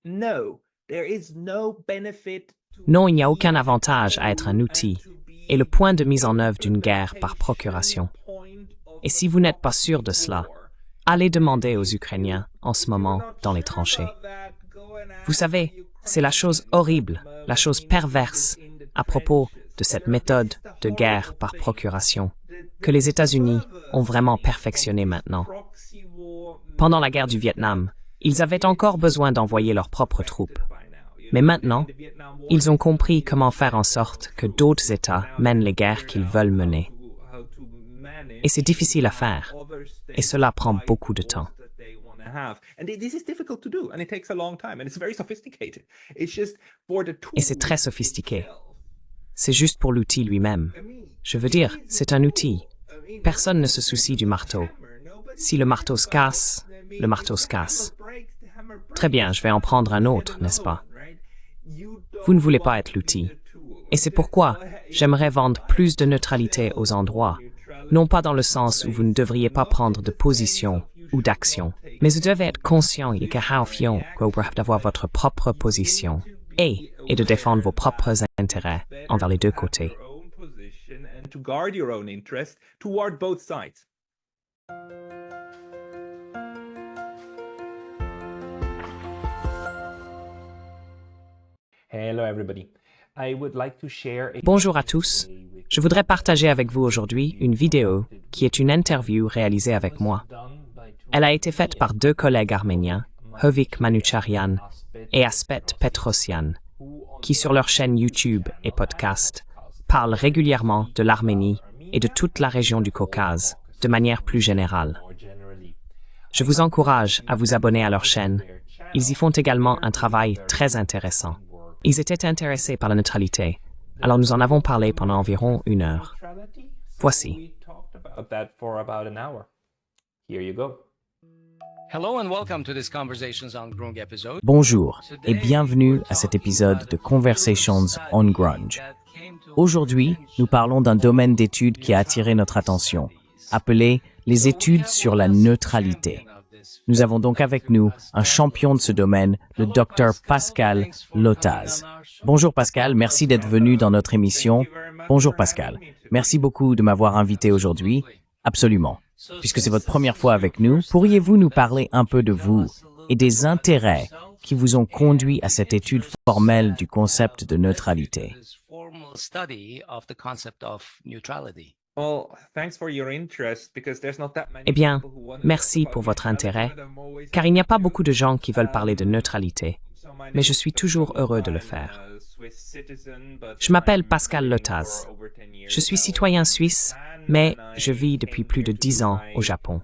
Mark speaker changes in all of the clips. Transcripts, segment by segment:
Speaker 1: Non, il n'y a aucun avantage à être un outil et le point de mise en œuvre d'une guerre par procuration. Et si vous n'êtes pas sûr de cela, allez demander aux Ukrainiens en ce moment dans les tranchées. Vous savez, c'est la chose horrible, la chose perverse à propos de cette méthode de guerre par procuration que les États-Unis ont vraiment perfectionné maintenant. Pendant la guerre du Vietnam, ils avaient encore besoin d'envoyer leurs propres troupes. Mais maintenant, ils ont compris comment faire en sorte que d'autres États mènent les guerres qu'ils veulent mener. Et c'est difficile à faire. Et cela prend beaucoup de temps. Et c'est très sophistiqué. C'est juste pour l'outil lui-même. Je veux dire, c'est un outil. Personne ne se soucie du marteau. Si le marteau se casse, le marteau se casse. Très bien, je vais en prendre un autre, n'est-ce pas? Vous ne voulez pas être l'outil. Et c'est pourquoi j'aimerais vendre plus de neutralité aux endroits, non pas dans le sens où vous ne devriez pas prendre de position ou d'action, mais vous devez être conscient d'avoir votre propre position et de défendre vos propres intérêts envers les deux côtés. Bonjour à tous. Je voudrais partager avec vous aujourd'hui une vidéo qui est une interview réalisée avec moi. Elle a été faite par deux collègues arméniens, Hovik Manucharian et Aspet Petrosyan, qui sur leur chaîne YouTube et podcast parlent régulièrement de l'Arménie et de toute la région du Caucase, de manière plus générale. Je vous encourage à vous abonner à leur chaîne. Ils y font également un travail très intéressant. Ils étaient intéressés par la neutralité, alors nous en avons parlé pendant environ 1 heure. Voici.
Speaker 2: Bonjour et bienvenue à cet épisode de Conversations on Grunge. Aujourd'hui, nous parlons d'un domaine d'études qui a attiré notre attention, appelé les études sur la neutralité. Nous avons donc avec nous un champion de ce domaine, le Dr Pascal Lotaz. Bonjour Pascal, merci d'être venu dans notre émission. Bonjour Pascal, merci beaucoup de m'avoir invité aujourd'hui. Absolument. Puisque c'est votre première fois avec nous, pourriez-vous nous parler un peu de vous et des intérêts qui vous ont conduit à cette étude formelle du concept de neutralité?
Speaker 1: Eh bien, merci pour votre intérêt, car il n'y a pas beaucoup de gens qui veulent parler de neutralité, mais je suis toujours heureux de le faire. Je m'appelle Pascal Lotaz. Je suis citoyen suisse, mais je vis depuis plus de 10 ans au Japon.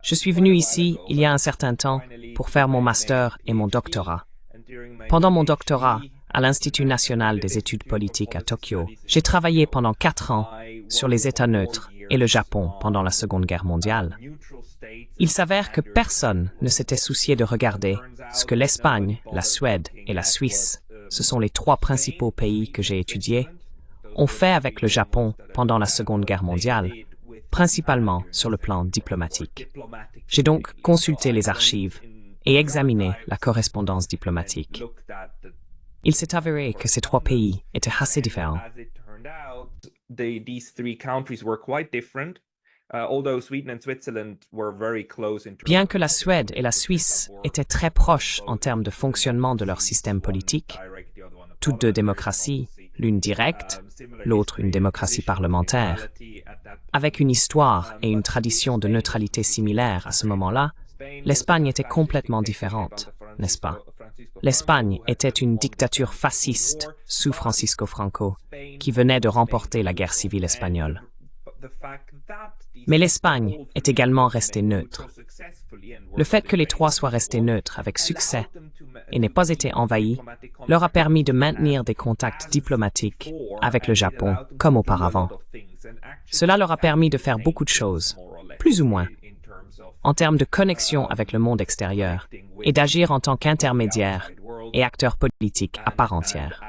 Speaker 1: Je suis venu ici il y a un certain temps pour faire mon master et mon doctorat. Pendant mon doctorat, à l'Institut national des études politiques à Tokyo, j'ai travaillé pendant 4 ans sur les États neutres et le Japon pendant la Seconde Guerre mondiale. Il s'avère que personne ne s'était soucié de regarder ce que l'Espagne, la Suède et la Suisse, ce sont les 3 principaux pays que j'ai étudiés, ont fait avec le Japon pendant la Seconde Guerre mondiale, principalement sur le plan diplomatique. J'ai donc consulté les archives et examiné la correspondance diplomatique. Il s'est avéré que ces 3 pays étaient assez différents. Bien que la Suède et la Suisse étaient très proches en termes de fonctionnement de leur système politique, toutes 2 démocraties, l'une directe, l'autre une démocratie parlementaire, avec une histoire et une tradition de neutralité similaire à ce moment-là, l'Espagne était complètement différente, n'est-ce pas? L'Espagne était une dictature fasciste sous Francisco Franco, qui venait de remporter la guerre civile espagnole. Mais l'Espagne est également restée neutre. Le fait que les 3 soient restés neutres avec succès et n'aient pas été envahis leur a permis de maintenir des contacts diplomatiques avec le Japon comme auparavant. Cela leur a permis de faire beaucoup de choses, plus ou moins, en termes de connexion avec le monde extérieur et d'agir en tant qu'intermédiaire et acteur politique à part entière.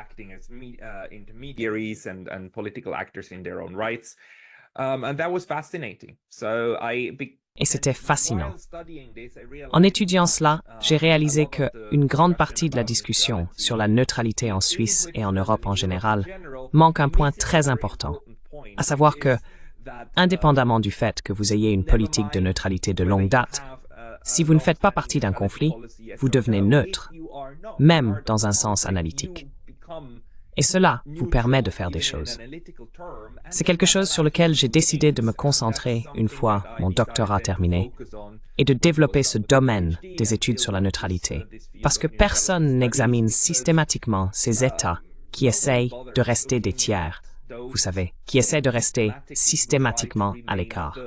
Speaker 3: And that was fascinating. So I
Speaker 1: Et c'était fascinant. En étudiant cela, j'ai réalisé que une grande partie de la discussion sur la neutralité en Suisse et en Europe en général manque un point très important, à savoir que, indépendamment du fait que vous ayez une politique de neutralité de longue date, si vous ne faites pas partie d'un conflit, vous devenez neutre, même dans un sens analytique. Et cela vous permet de faire des choses. C'est quelque chose sur lequel j'ai décidé de me concentrer une fois mon doctorat terminé et de développer ce domaine des études sur la neutralité, parce que personne n'examine systématiquement ces États qui essayent de rester des tiers, vous savez, qui essaient de rester systématiquement à l'écart.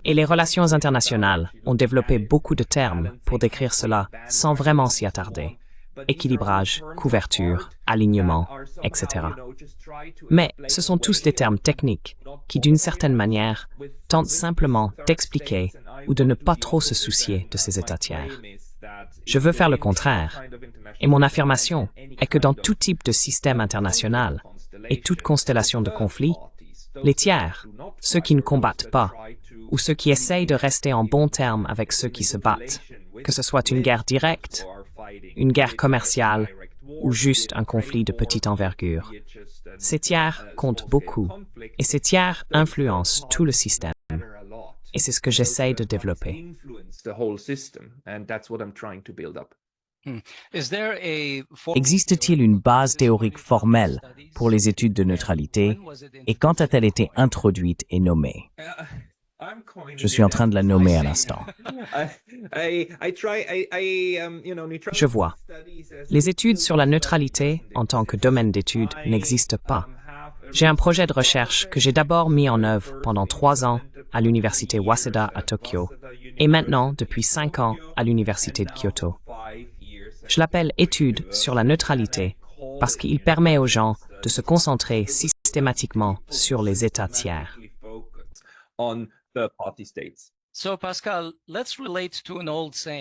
Speaker 1: Et les relations internationales ont développé beaucoup de termes pour décrire cela sans vraiment s'y attarder. Équilibrage, couverture, alignement, etc. Mais ce sont tous des termes techniques qui, d'une certaine manière, tentent simplement d'expliquer ou de ne pas trop se soucier de ces états tiers. Je veux faire le contraire, et mon affirmation est que dans tout type de système international et toute constellation de conflits, les tiers, ceux qui ne combattent pas, ou ceux qui essayent de rester en bons termes avec ceux qui se battent, que ce soit une guerre directe, une guerre commerciale ou juste un conflit de petite envergure. Ces tiers comptent beaucoup, et ces tiers influencent tout le système. Et c'est ce que j'essaye de développer.
Speaker 2: Existe-t-il une base théorique formelle pour les études de neutralité et quand a-t-elle été introduite et nommée? Je suis en train de la nommer à l'instant.
Speaker 1: Je vois. Les études sur la neutralité en tant que domaine d'étude n'existent pas. J'ai un projet de recherche que j'ai d'abord mis en œuvre pendant 3 ans à l'université Waseda à Tokyo et maintenant depuis 5 ans à l'université de Kyoto. Je l'appelle étude sur la neutralité parce qu'il permet aux gens de se concentrer systématiquement sur les États tiers.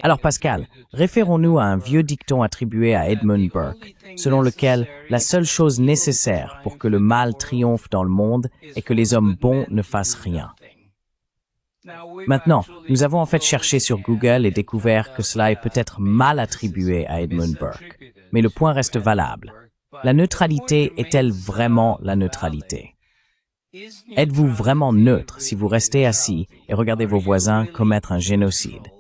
Speaker 2: Alors Pascal, référons-nous à un vieux dicton attribué à Edmund Burke, selon lequel la seule chose nécessaire pour que le mal triomphe dans le monde est que les hommes bons ne fassent rien. Maintenant, nous avons en fait cherché sur Google et découvert que cela est peut-être mal attribué à Edmund Burke. Mais le point reste valable. La neutralité est-elle vraiment la neutralité? Êtes-vous vraiment neutre si vous restez assis et regardez vos voisins commettre un génocide?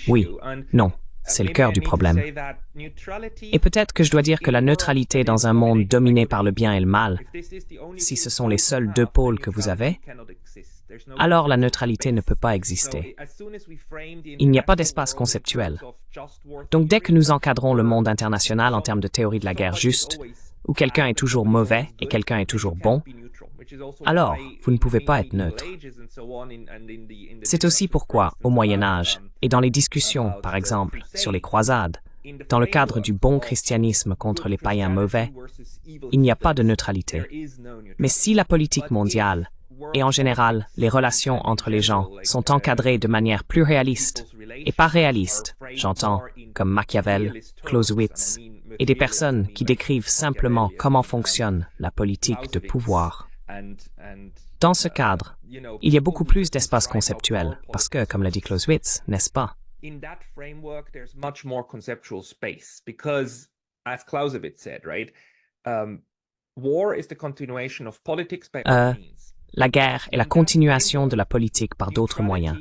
Speaker 1: Oui, non. C'est le cœur du problème. Et peut-être que je dois dire que la neutralité dans un monde dominé par le bien et le mal, si ce sont les seuls 2 pôles que vous avez, alors la neutralité ne peut pas exister. Il n'y a pas d'espace conceptuel. Donc dès que nous encadrons le monde international en termes de théorie de la guerre juste, où quelqu'un est toujours mauvais et quelqu'un est toujours bon, alors vous ne pouvez pas être neutre. C'est aussi pourquoi, au Moyen Âge, et dans les discussions, par exemple, sur les croisades, dans le cadre du bon christianisme contre les païens mauvais, il n'y a pas de neutralité. Mais si la politique mondiale, et en général les relations entre les gens, sont encadrées de manière plus réaliste, et pas réaliste, j'entends, comme Machiavel, Clausewitz, et des personnes qui décrivent simplement comment fonctionne la politique de pouvoir. Dans ce cadre, il y a beaucoup plus d'espace conceptuel, parce que, comme l'a dit Clausewitz, n'est-ce pas? La guerre est la continuation de la politique par d'autres moyens.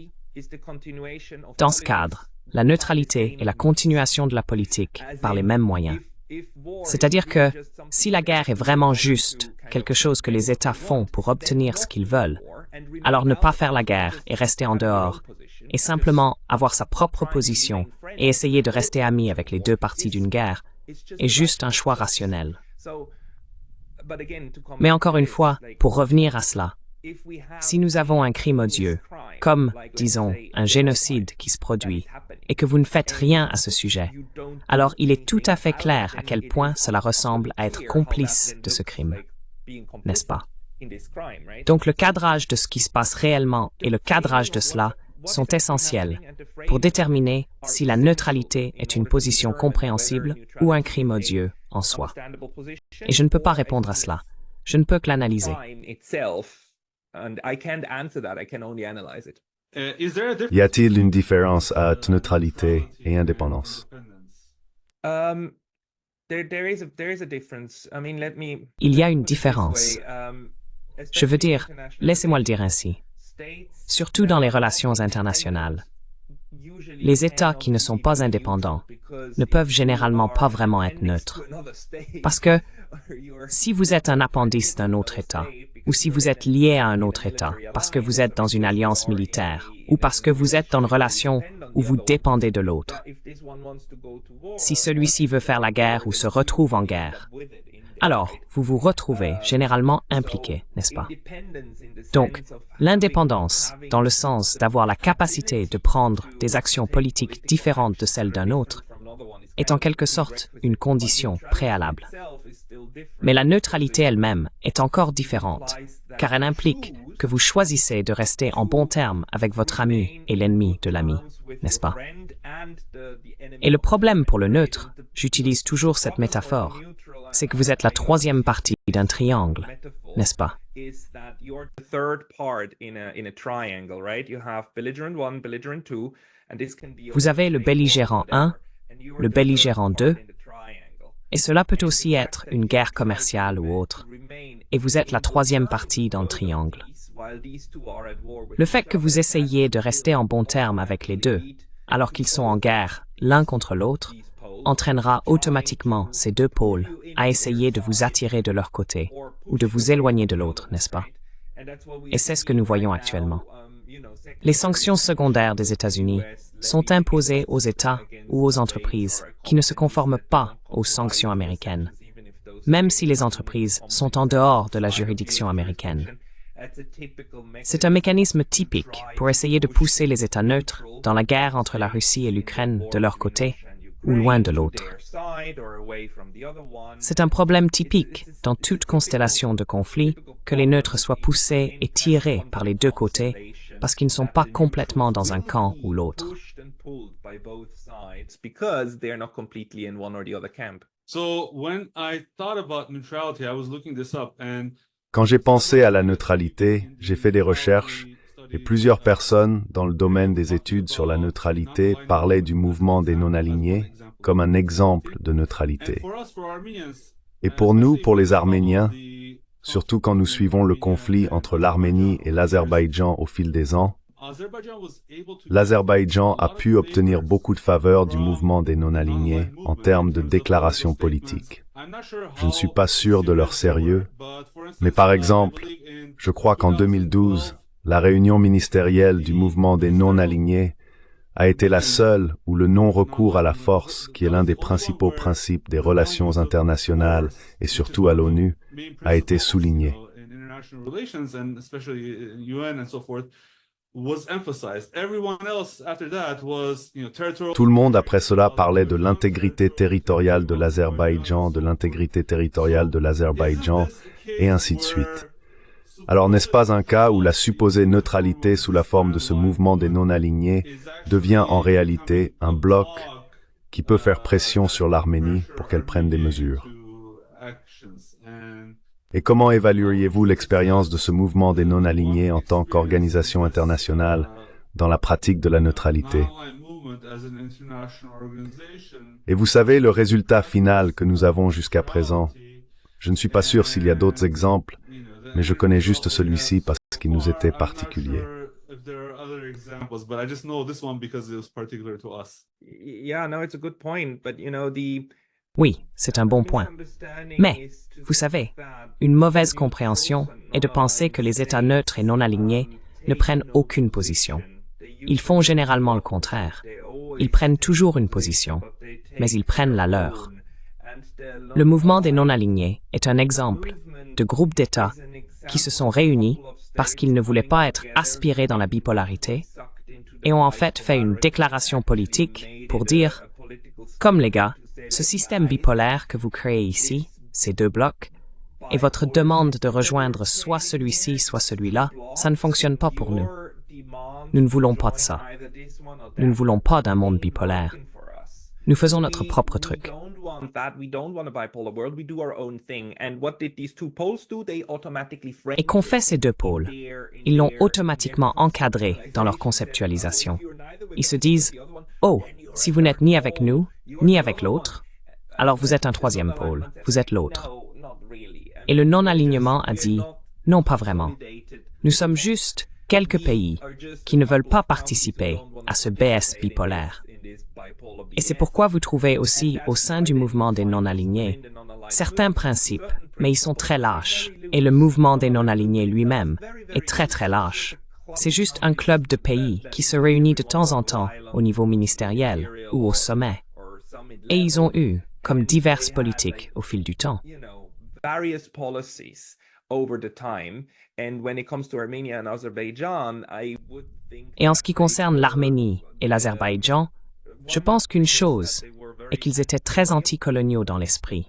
Speaker 1: Dans ce cadre, la neutralité est la continuation de la politique par les mêmes moyens. C'est-à-dire que, si la guerre est vraiment juste, quelque chose que les États font pour obtenir ce qu'ils veulent, alors ne pas faire la guerre et rester en dehors, et simplement avoir sa propre position et essayer de rester ami avec les 2 parties d'une guerre, est juste un choix rationnel. Mais encore une fois, pour revenir à cela, si nous avons un crime odieux, comme, disons, un génocide qui se produit, et que vous ne faites rien à ce sujet, alors il est tout à fait clair à quel point cela ressemble à être complice de ce crime, n'est-ce pas? Donc le cadrage de ce qui se passe réellement et le cadrage de cela sont essentielles pour déterminer si la neutralité est une position compréhensible ou un crime odieux en soi. Et je ne peux pas répondre à cela. Je ne peux que l'analyser.
Speaker 3: Y a-t-il une différence entre neutralité et indépendance?
Speaker 1: Il y a une différence. Je veux dire, laissez-moi le dire ainsi. Surtout dans les relations internationales. Les États qui ne sont pas indépendants ne peuvent généralement pas vraiment être neutres. Parce que si vous êtes un appendice d'un autre État, ou si vous êtes lié à un autre État, parce que vous êtes dans une alliance militaire, ou parce que vous êtes dans une relation où vous dépendez de l'autre, si celui-ci veut faire la guerre ou se retrouve en guerre, alors vous vous retrouvez généralement impliqué, n'est-ce pas? Donc, l'indépendance, dans le sens d'avoir la capacité de prendre des actions politiques différentes de celles d'un autre, est en quelque sorte une condition préalable. Mais la neutralité elle-même est encore différente, car elle implique que vous choisissez de rester en bons termes avec votre ami et l'ennemi de l'ami, n'est-ce pas? Et le problème pour le neutre, j'utilise toujours cette métaphore, c'est que vous êtes la troisième partie d'un triangle, n'est-ce pas? Vous avez le belligérant 1, le belligérant 2, et cela peut aussi être une guerre commerciale ou autre, et vous êtes la troisième partie dans le triangle. Le fait que vous essayiez de rester en bons termes avec les deux, alors qu'ils sont en guerre l'un contre l'autre, entraînera automatiquement ces deux pôles à essayer de vous attirer de leur côté ou de vous éloigner de l'autre, n'est-ce pas? Et c'est ce que nous voyons actuellement. Les sanctions secondaires des États-Unis sont imposées aux États ou aux entreprises qui ne se conforment pas aux sanctions américaines, même si les entreprises sont en dehors de la juridiction américaine. C'est un mécanisme typique pour essayer de pousser les États neutres dans la guerre entre la Russie et l'Ukraine de leur côté ou loin de l'autre. C'est un problème typique dans toute constellation de conflits que les neutres soient poussés et tirés par les deux côtés parce qu'ils ne sont pas complètement dans un camp ou l'autre.
Speaker 3: Quand j'ai pensé à la neutralité, j'ai fait des recherches et plusieurs personnes dans le domaine des études sur la neutralité parlaient du mouvement des non-alignés comme un exemple de neutralité. Et pour nous, pour les Arméniens, surtout quand nous suivons le conflit entre l'Arménie et l'Azerbaïdjan au fil des ans, l'Azerbaïdjan a pu obtenir beaucoup de faveurs du mouvement des non-alignés en termes de déclarations politiques. Je ne suis pas sûr de leur sérieux, mais par exemple, je crois qu'en 2012, la réunion ministérielle du mouvement des non-alignés a été la seule où le non-recours à la force, qui est l'un des principaux principes des relations internationales et surtout à l'ONU, a été souligné. Tout le monde après cela parlait de l'intégrité territoriale de l'Azerbaïdjan, et ainsi de suite. Alors n'est-ce pas un cas où la supposée neutralité sous la forme de ce mouvement des non-alignés devient en réalité un bloc qui peut faire pression sur l'Arménie pour qu'elle prenne des mesures? Et comment évalueriez-vous l'expérience de ce mouvement des non-alignés en tant qu'organisation internationale dans la pratique de la neutralité? Et vous savez le résultat final que nous avons jusqu'à présent. Je ne suis pas sûr s'il y a d'autres exemples, mais je connais juste celui-ci parce qu'il nous était particulier.
Speaker 1: Oui, c'est un bon point. Mais, vous savez, une mauvaise compréhension est de penser que les États neutres et non alignés ne prennent aucune position. Ils font généralement le contraire. Ils prennent toujours une position, mais ils prennent la leur. Le mouvement des non-alignés est un exemple de groupe d'États qui se sont réunis parce qu'ils ne voulaient pas être aspirés dans la bipolarité et ont en fait fait une déclaration politique pour dire « Comme les gars, ce système bipolaire que vous créez ici, ces deux blocs, et votre demande de rejoindre soit celui-ci, soit celui-là, ça ne fonctionne pas pour nous. Nous ne voulons pas de ça. Nous ne voulons pas d'un monde bipolaire. Nous faisons notre propre truc. Et qu'ont fait ces deux pôles? Ils l'ont automatiquement encadré dans leur conceptualisation. Ils se disent « Oh, si vous n'êtes ni avec nous, ni avec l'autre, alors vous êtes un troisième pôle, vous êtes l'autre. » Et le non-alignement a dit « Non, pas vraiment. Nous sommes juste quelques pays qui ne veulent pas participer à ce BS bipolaire. » Et c'est pourquoi vous trouvez aussi au sein du mouvement des non-alignés certains principes, mais ils sont très lâches. Et le mouvement des non-alignés lui-même est très très lâche. C'est juste un club de pays qui se réunit de temps en temps au niveau ministériel ou au sommet. Et ils ont eu, comme diverses politiques au fil du temps. Et en ce qui concerne l'Arménie et l'Azerbaïdjan, je pense qu'une chose est qu'ils étaient très anticoloniaux dans l'esprit,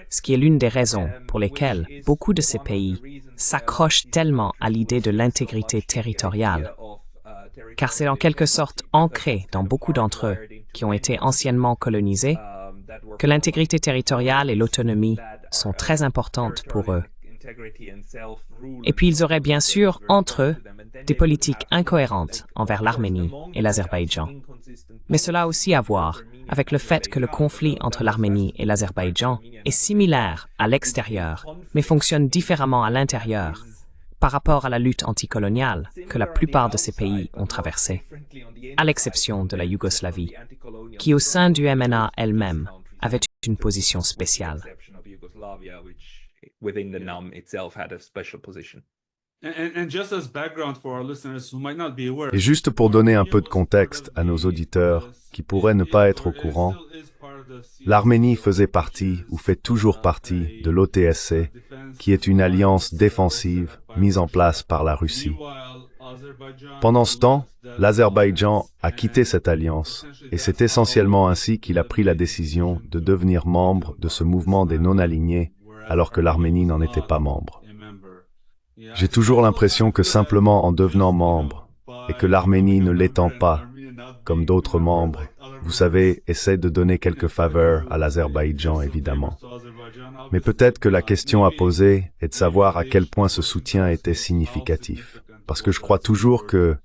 Speaker 1: ce qui est l'une des raisons pour lesquelles beaucoup de ces pays s'accrochent tellement à l'idée de l'intégrité territoriale, car c'est en quelque sorte ancré dans beaucoup d'entre eux qui ont été anciennement colonisés, que l'intégrité territoriale et l'autonomie sont très importantes pour eux. Et puis ils auraient bien sûr, entre eux, des politiques incohérentes envers l'Arménie et l'Azerbaïdjan. Mais cela a aussi à voir avec le fait que le conflit entre l'Arménie et l'Azerbaïdjan est similaire à l'extérieur, mais fonctionne différemment à l'intérieur par rapport à la lutte anticoloniale que la plupart de ces pays ont traversée, à l'exception de la Yougoslavie, qui au sein du MNA elle-même avait une position spéciale.
Speaker 3: Et juste pour donner un peu de contexte à nos auditeurs qui pourraient ne pas être au courant, l'Arménie faisait partie ou fait toujours partie de l'OTSC, qui est une alliance défensive mise en place par la Russie. Pendant ce temps, l'Azerbaïdjan a quitté cette alliance, et c'est essentiellement ainsi qu'il a pris la décision de devenir membre de ce mouvement des non-alignés, alors que l'Arménie n'en était pas membre. J'ai toujours l'impression que simplement en devenant membre, et que l'Arménie ne l'étant pas, comme d'autres membres, vous savez, essaie de donner quelques faveurs à l'Azerbaïdjan, évidemment. Mais peut-être que la question à poser est de savoir à quel point ce soutien était significatif. Parce que je crois toujours que,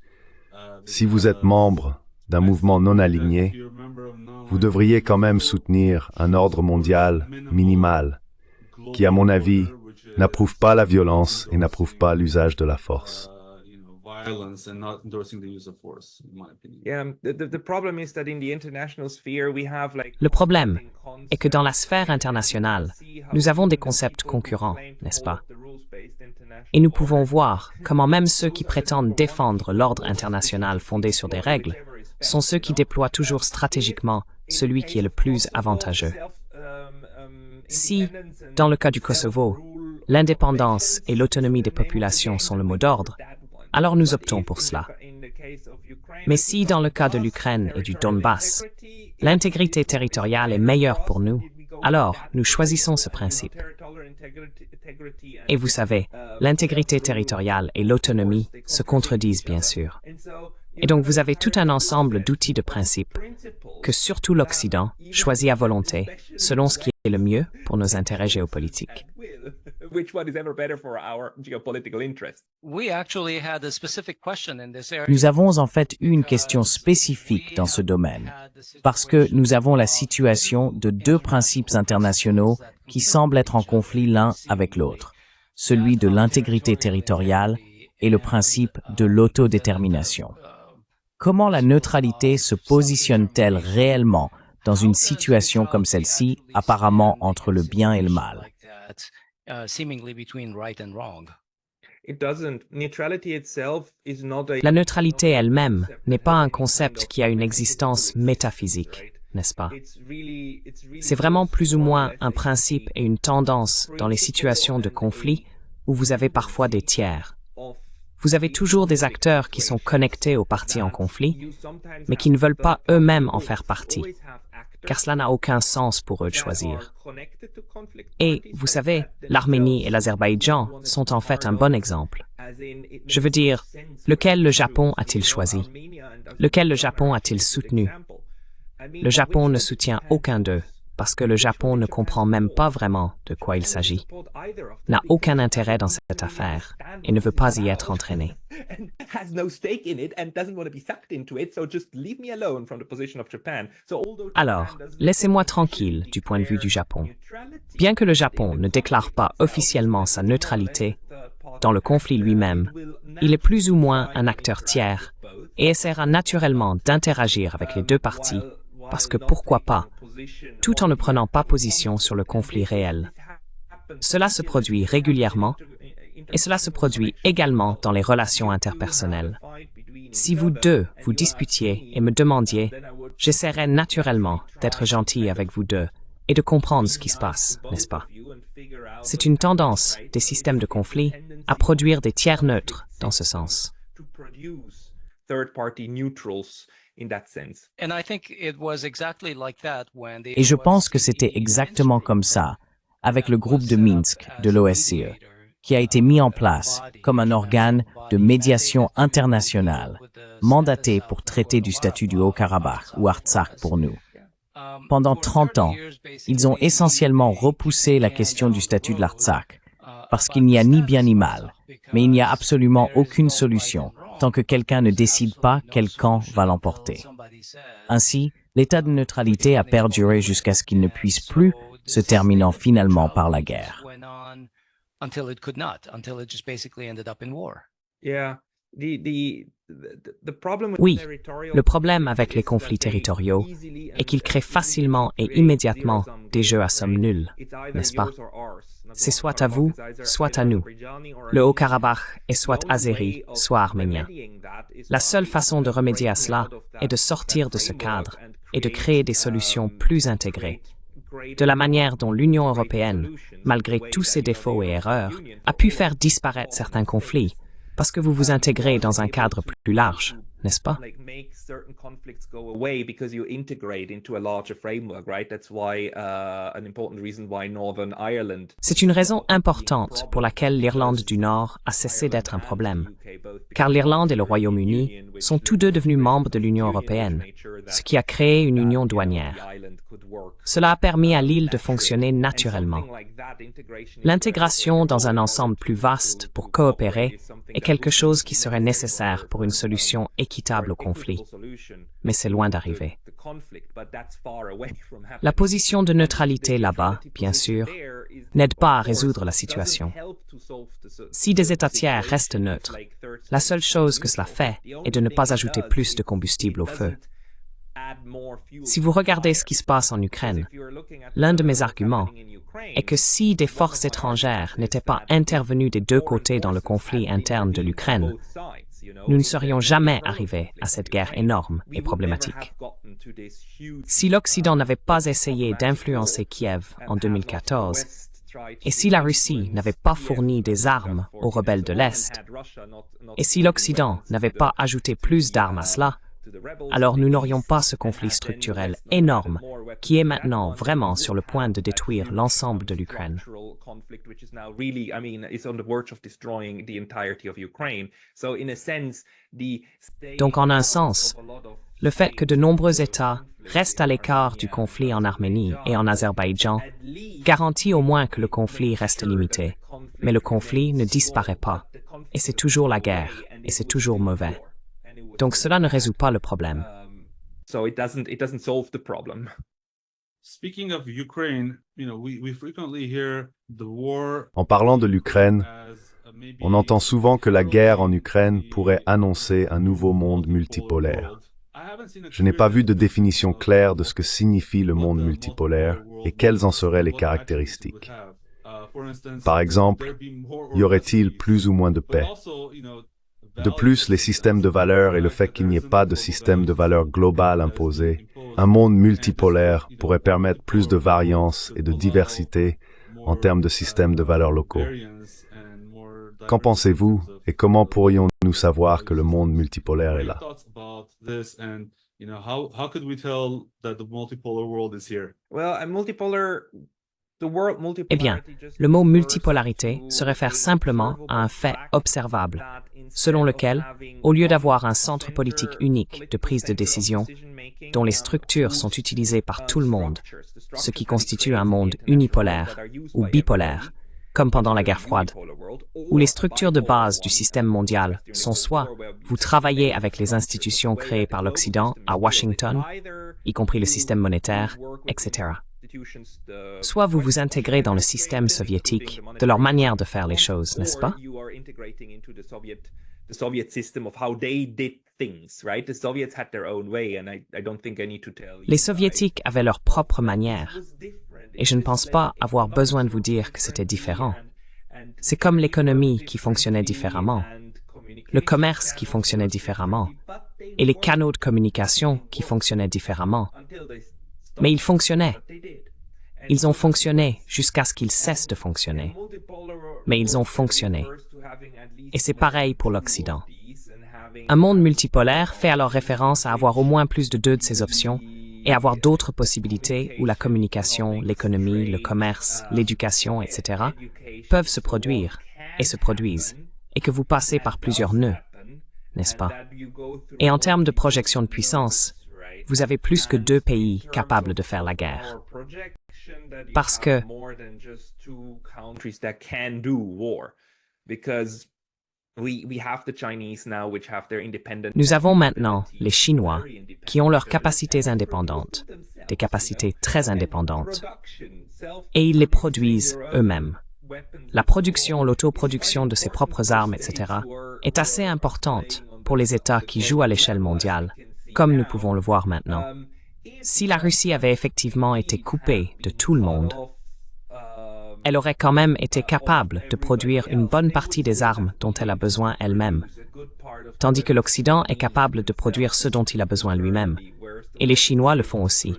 Speaker 3: si vous êtes membre d'un mouvement non aligné, vous devriez quand même soutenir un ordre mondial minimal, qui, à mon avis, n'approuve pas la violence et n'approuve pas l'usage de la force.
Speaker 1: Le problème est que dans la sphère internationale, nous avons des concepts concurrents, n'est-ce pas? Et nous pouvons voir comment même ceux qui prétendent défendre l'ordre international fondé sur des règles sont ceux qui déploient toujours stratégiquement celui qui est le plus avantageux. Si, dans le cas du Kosovo, l'indépendance et l'autonomie des populations sont le mot d'ordre, alors nous optons pour cela. Mais si, dans le cas de l'Ukraine et du Donbass, l'intégrité territoriale est meilleure pour nous, alors nous choisissons ce principe. Et vous savez, l'intégrité territoriale et l'autonomie se contredisent bien sûr. Et donc vous avez tout un ensemble d'outils de principes que surtout l'Occident choisit à volonté selon ce qui est le mieux pour nos intérêts géopolitiques.
Speaker 2: Nous avons en fait eu une question spécifique dans ce domaine, parce que nous avons la situation de deux principes internationaux qui semblent être en conflit l'un avec l'autre, celui de l'intégrité territoriale et le principe de l'autodétermination. Comment la neutralité se positionne-t-elle réellement dans une situation comme celle-ci, apparemment entre le bien et le mal?
Speaker 1: La neutralité elle-même n'est pas un concept qui a une existence métaphysique, n'est-ce pas? C'est vraiment plus ou moins un principe et une tendance dans les situations de conflit où vous avez parfois des tiers. Vous avez toujours des acteurs qui sont connectés aux parties en conflit, mais qui ne veulent pas eux-mêmes en faire partie, car cela n'a aucun sens pour eux de choisir. Et, vous savez, l'Arménie et l'Azerbaïdjan sont en fait un bon exemple. Je veux dire, lequel le Japon a-t-il choisi? Lequel le Japon a-t-il soutenu? Le Japon ne soutient aucun d'eux, parce que le Japon ne comprend même pas vraiment de quoi il s'agit, n'a aucun intérêt dans cette affaire et ne veut pas y être entraîné. Alors, laissez-moi tranquille du point de vue du Japon. Bien que le Japon ne déclare pas officiellement sa neutralité dans le conflit lui-même, il est plus ou moins un acteur tiers et essaiera naturellement d'interagir avec les deux parties, parce que pourquoi pas, tout en ne prenant pas position sur le conflit réel. Cela se produit régulièrement et cela se produit également dans les relations interpersonnelles. Si vous deux vous disputiez et me demandiez, j'essaierais naturellement d'être gentil avec vous deux et de comprendre ce qui se passe, n'est-ce pas? C'est une tendance des systèmes de conflit à produire des tiers neutres dans ce sens.
Speaker 2: Et je pense que c'était exactement comme ça avec le groupe de Minsk de l'OSCE, qui a été mis en place comme un organe de médiation internationale, mandaté pour traiter du statut du Haut-Karabakh ou Artsakh pour nous. Pendant 30 ans, ils ont essentiellement repoussé la question du statut de l'Artsakh, parce qu'il n'y a ni bien ni mal, mais il n'y a absolument aucune solution tant que quelqu'un ne décide pas quel camp va l'emporter. Ainsi, l'état de neutralité a perduré jusqu'à ce qu'il ne puisse plus, se terminant finalement par la guerre.
Speaker 1: Oui, le problème avec les conflits territoriaux est qu'ils créent facilement et immédiatement des jeux à somme nulle, n'est-ce pas? C'est soit à vous, soit à nous. Le Haut-Karabakh est soit azéri, soit arménien. La seule façon de remédier à cela est de sortir de ce cadre et de créer des solutions plus intégrées, de la manière dont l'Union européenne, malgré tous ses défauts et erreurs, a pu faire disparaître certains conflits, parce que vous vous intégrez dans un cadre plus large, n'est-ce pas? C'est une raison importante pour laquelle l'Irlande du Nord a cessé d'être un problème, car l'Irlande et le Royaume-Uni sont tous deux devenus membres de l'Union européenne, ce qui a créé une union douanière. Cela a permis à l'île de fonctionner naturellement. L'intégration dans un ensemble plus vaste pour coopérer est quelque chose qui serait nécessaire pour une solution équitable au conflit, mais c'est loin d'arriver. La position de neutralité là-bas, bien sûr, n'aide pas à résoudre la situation. Si des États tiers restent neutres, la seule chose que cela fait est de ne pas ajouter plus de combustible au feu. Si vous regardez ce qui se passe en Ukraine, l'un de mes arguments est que si des forces étrangères n'étaient pas intervenues des deux côtés dans le conflit interne de l'Ukraine, nous ne serions jamais arrivés à cette guerre énorme et problématique. Si l'Occident n'avait pas essayé d'influencer Kiev en 2014, et si la Russie n'avait pas fourni des armes aux rebelles de l'Est, et si l'Occident n'avait pas ajouté plus d'armes à cela, alors nous n'aurions pas ce conflit structurel énorme qui est maintenant vraiment sur le point de détruire l'ensemble de l'Ukraine. Donc en un sens, le fait que de nombreux États restent à l'écart du conflit en Arménie et en Azerbaïdjan garantit au moins que le conflit reste limité, mais le conflit ne disparaît pas, et c'est toujours la guerre, et c'est toujours mauvais. Donc cela ne résout pas le problème.
Speaker 3: En parlant de l'Ukraine, on entend souvent que la guerre en Ukraine pourrait annoncer un nouveau monde multipolaire. Je n'ai pas vu de définition claire de ce que signifie le monde multipolaire et quelles en seraient les caractéristiques. Par exemple, y aurait-il plus ou moins de paix? De plus, les systèmes de valeurs et le fait qu'il n'y ait pas de système de valeurs global imposé, un monde multipolaire pourrait permettre plus de variance et de diversité en termes de systèmes de valeurs locaux. Qu'en pensez-vous et comment pourrions-nous savoir que le monde multipolaire est là?
Speaker 1: Eh bien, le mot multipolarité se réfère simplement à un fait observable, selon lequel, au lieu d'avoir un centre politique unique de prise de décision, dont les structures sont utilisées par tout le monde, ce qui constitue un monde unipolaire ou bipolaire, comme pendant la guerre froide, où les structures de base du système mondial sont soit vous travaillez avec les institutions créées par l'Occident à Washington, y compris le système monétaire, etc. Soit vous vous intégrez dans le système soviétique de leur manière de faire les choses, n'est-ce pas? Les soviétiques avaient leur propre manière, et je ne pense pas avoir besoin de vous dire que c'était différent. C'est comme l'économie qui fonctionnait différemment, le commerce qui fonctionnait différemment, et les canaux de communication qui fonctionnaient différemment. Mais ils fonctionnaient. Ils ont fonctionné jusqu'à ce qu'ils cessent de fonctionner. Mais ils ont fonctionné. Et c'est pareil pour l'Occident. Un monde multipolaire fait alors référence à avoir au moins plus de deux de ces options et avoir d'autres possibilités où la communication, l'économie, le commerce, l'éducation, etc. peuvent se produire et se produisent, et que vous passez par plusieurs nœuds, n'est-ce pas? Et en termes de projection de puissance, vous avez plus que deux pays capables de faire la guerre. Parce que nous avons maintenant les Chinois qui ont leurs capacités indépendantes, des capacités très indépendantes, et ils les produisent eux-mêmes. La production, l'autoproduction de ses propres armes, etc., est assez importante pour les États qui jouent à l'échelle mondiale, comme nous pouvons le voir maintenant. Si la Russie avait effectivement été coupée de tout le monde, elle aurait quand même été capable de produire une bonne partie des armes dont elle a besoin elle-même, tandis que l'Occident est capable de produire ce dont il a besoin lui-même, et les Chinois le font aussi,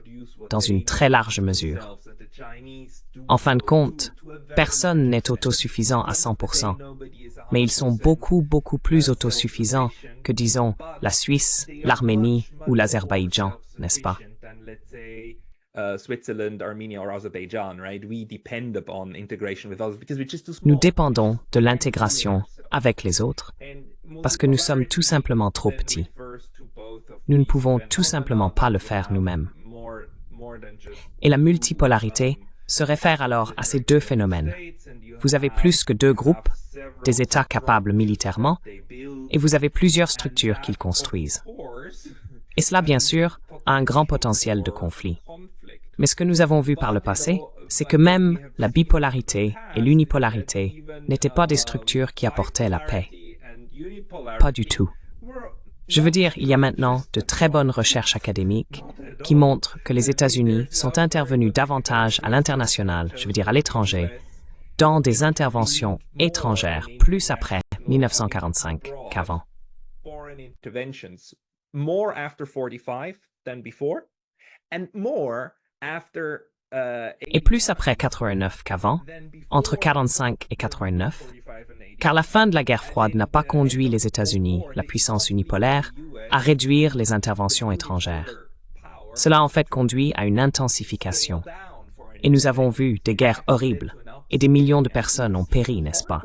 Speaker 1: dans une très large mesure. En fin de compte, personne n'est autosuffisant à 100%, mais ils sont beaucoup plus autosuffisants que, disons, la Suisse, l'Arménie ou l'Azerbaïdjan, n'est-ce pas? Nous dépendons de l'intégration avec les autres parce que nous sommes tout simplement trop petits. Nous ne pouvons tout simplement pas le faire nous-mêmes. Et la multipolarité se réfère alors à ces deux phénomènes. Vous avez plus que deux groupes, des États capables militairement, et vous avez plusieurs structures qu'ils construisent. Et cela, bien sûr, a un grand potentiel de conflit. Mais ce que nous avons vu par le passé, c'est que même la bipolarité et l'unipolarité n'étaient pas des structures qui apportaient la paix. Pas du tout. Je veux dire, il y a maintenant de très bonnes recherches académiques qui montrent que les États-Unis sont intervenus davantage à l'international, je veux dire à l'étranger, dans des interventions étrangères plus après 1945 qu'avant. Et plus après 89 qu'avant, entre 45 et 89, car la fin de la guerre froide n'a pas conduit les États-Unis, la puissance unipolaire, à réduire les interventions étrangères. Cela a en fait conduit à une intensification. Et nous avons vu des guerres horribles, et des millions de personnes ont péri, n'est-ce pas,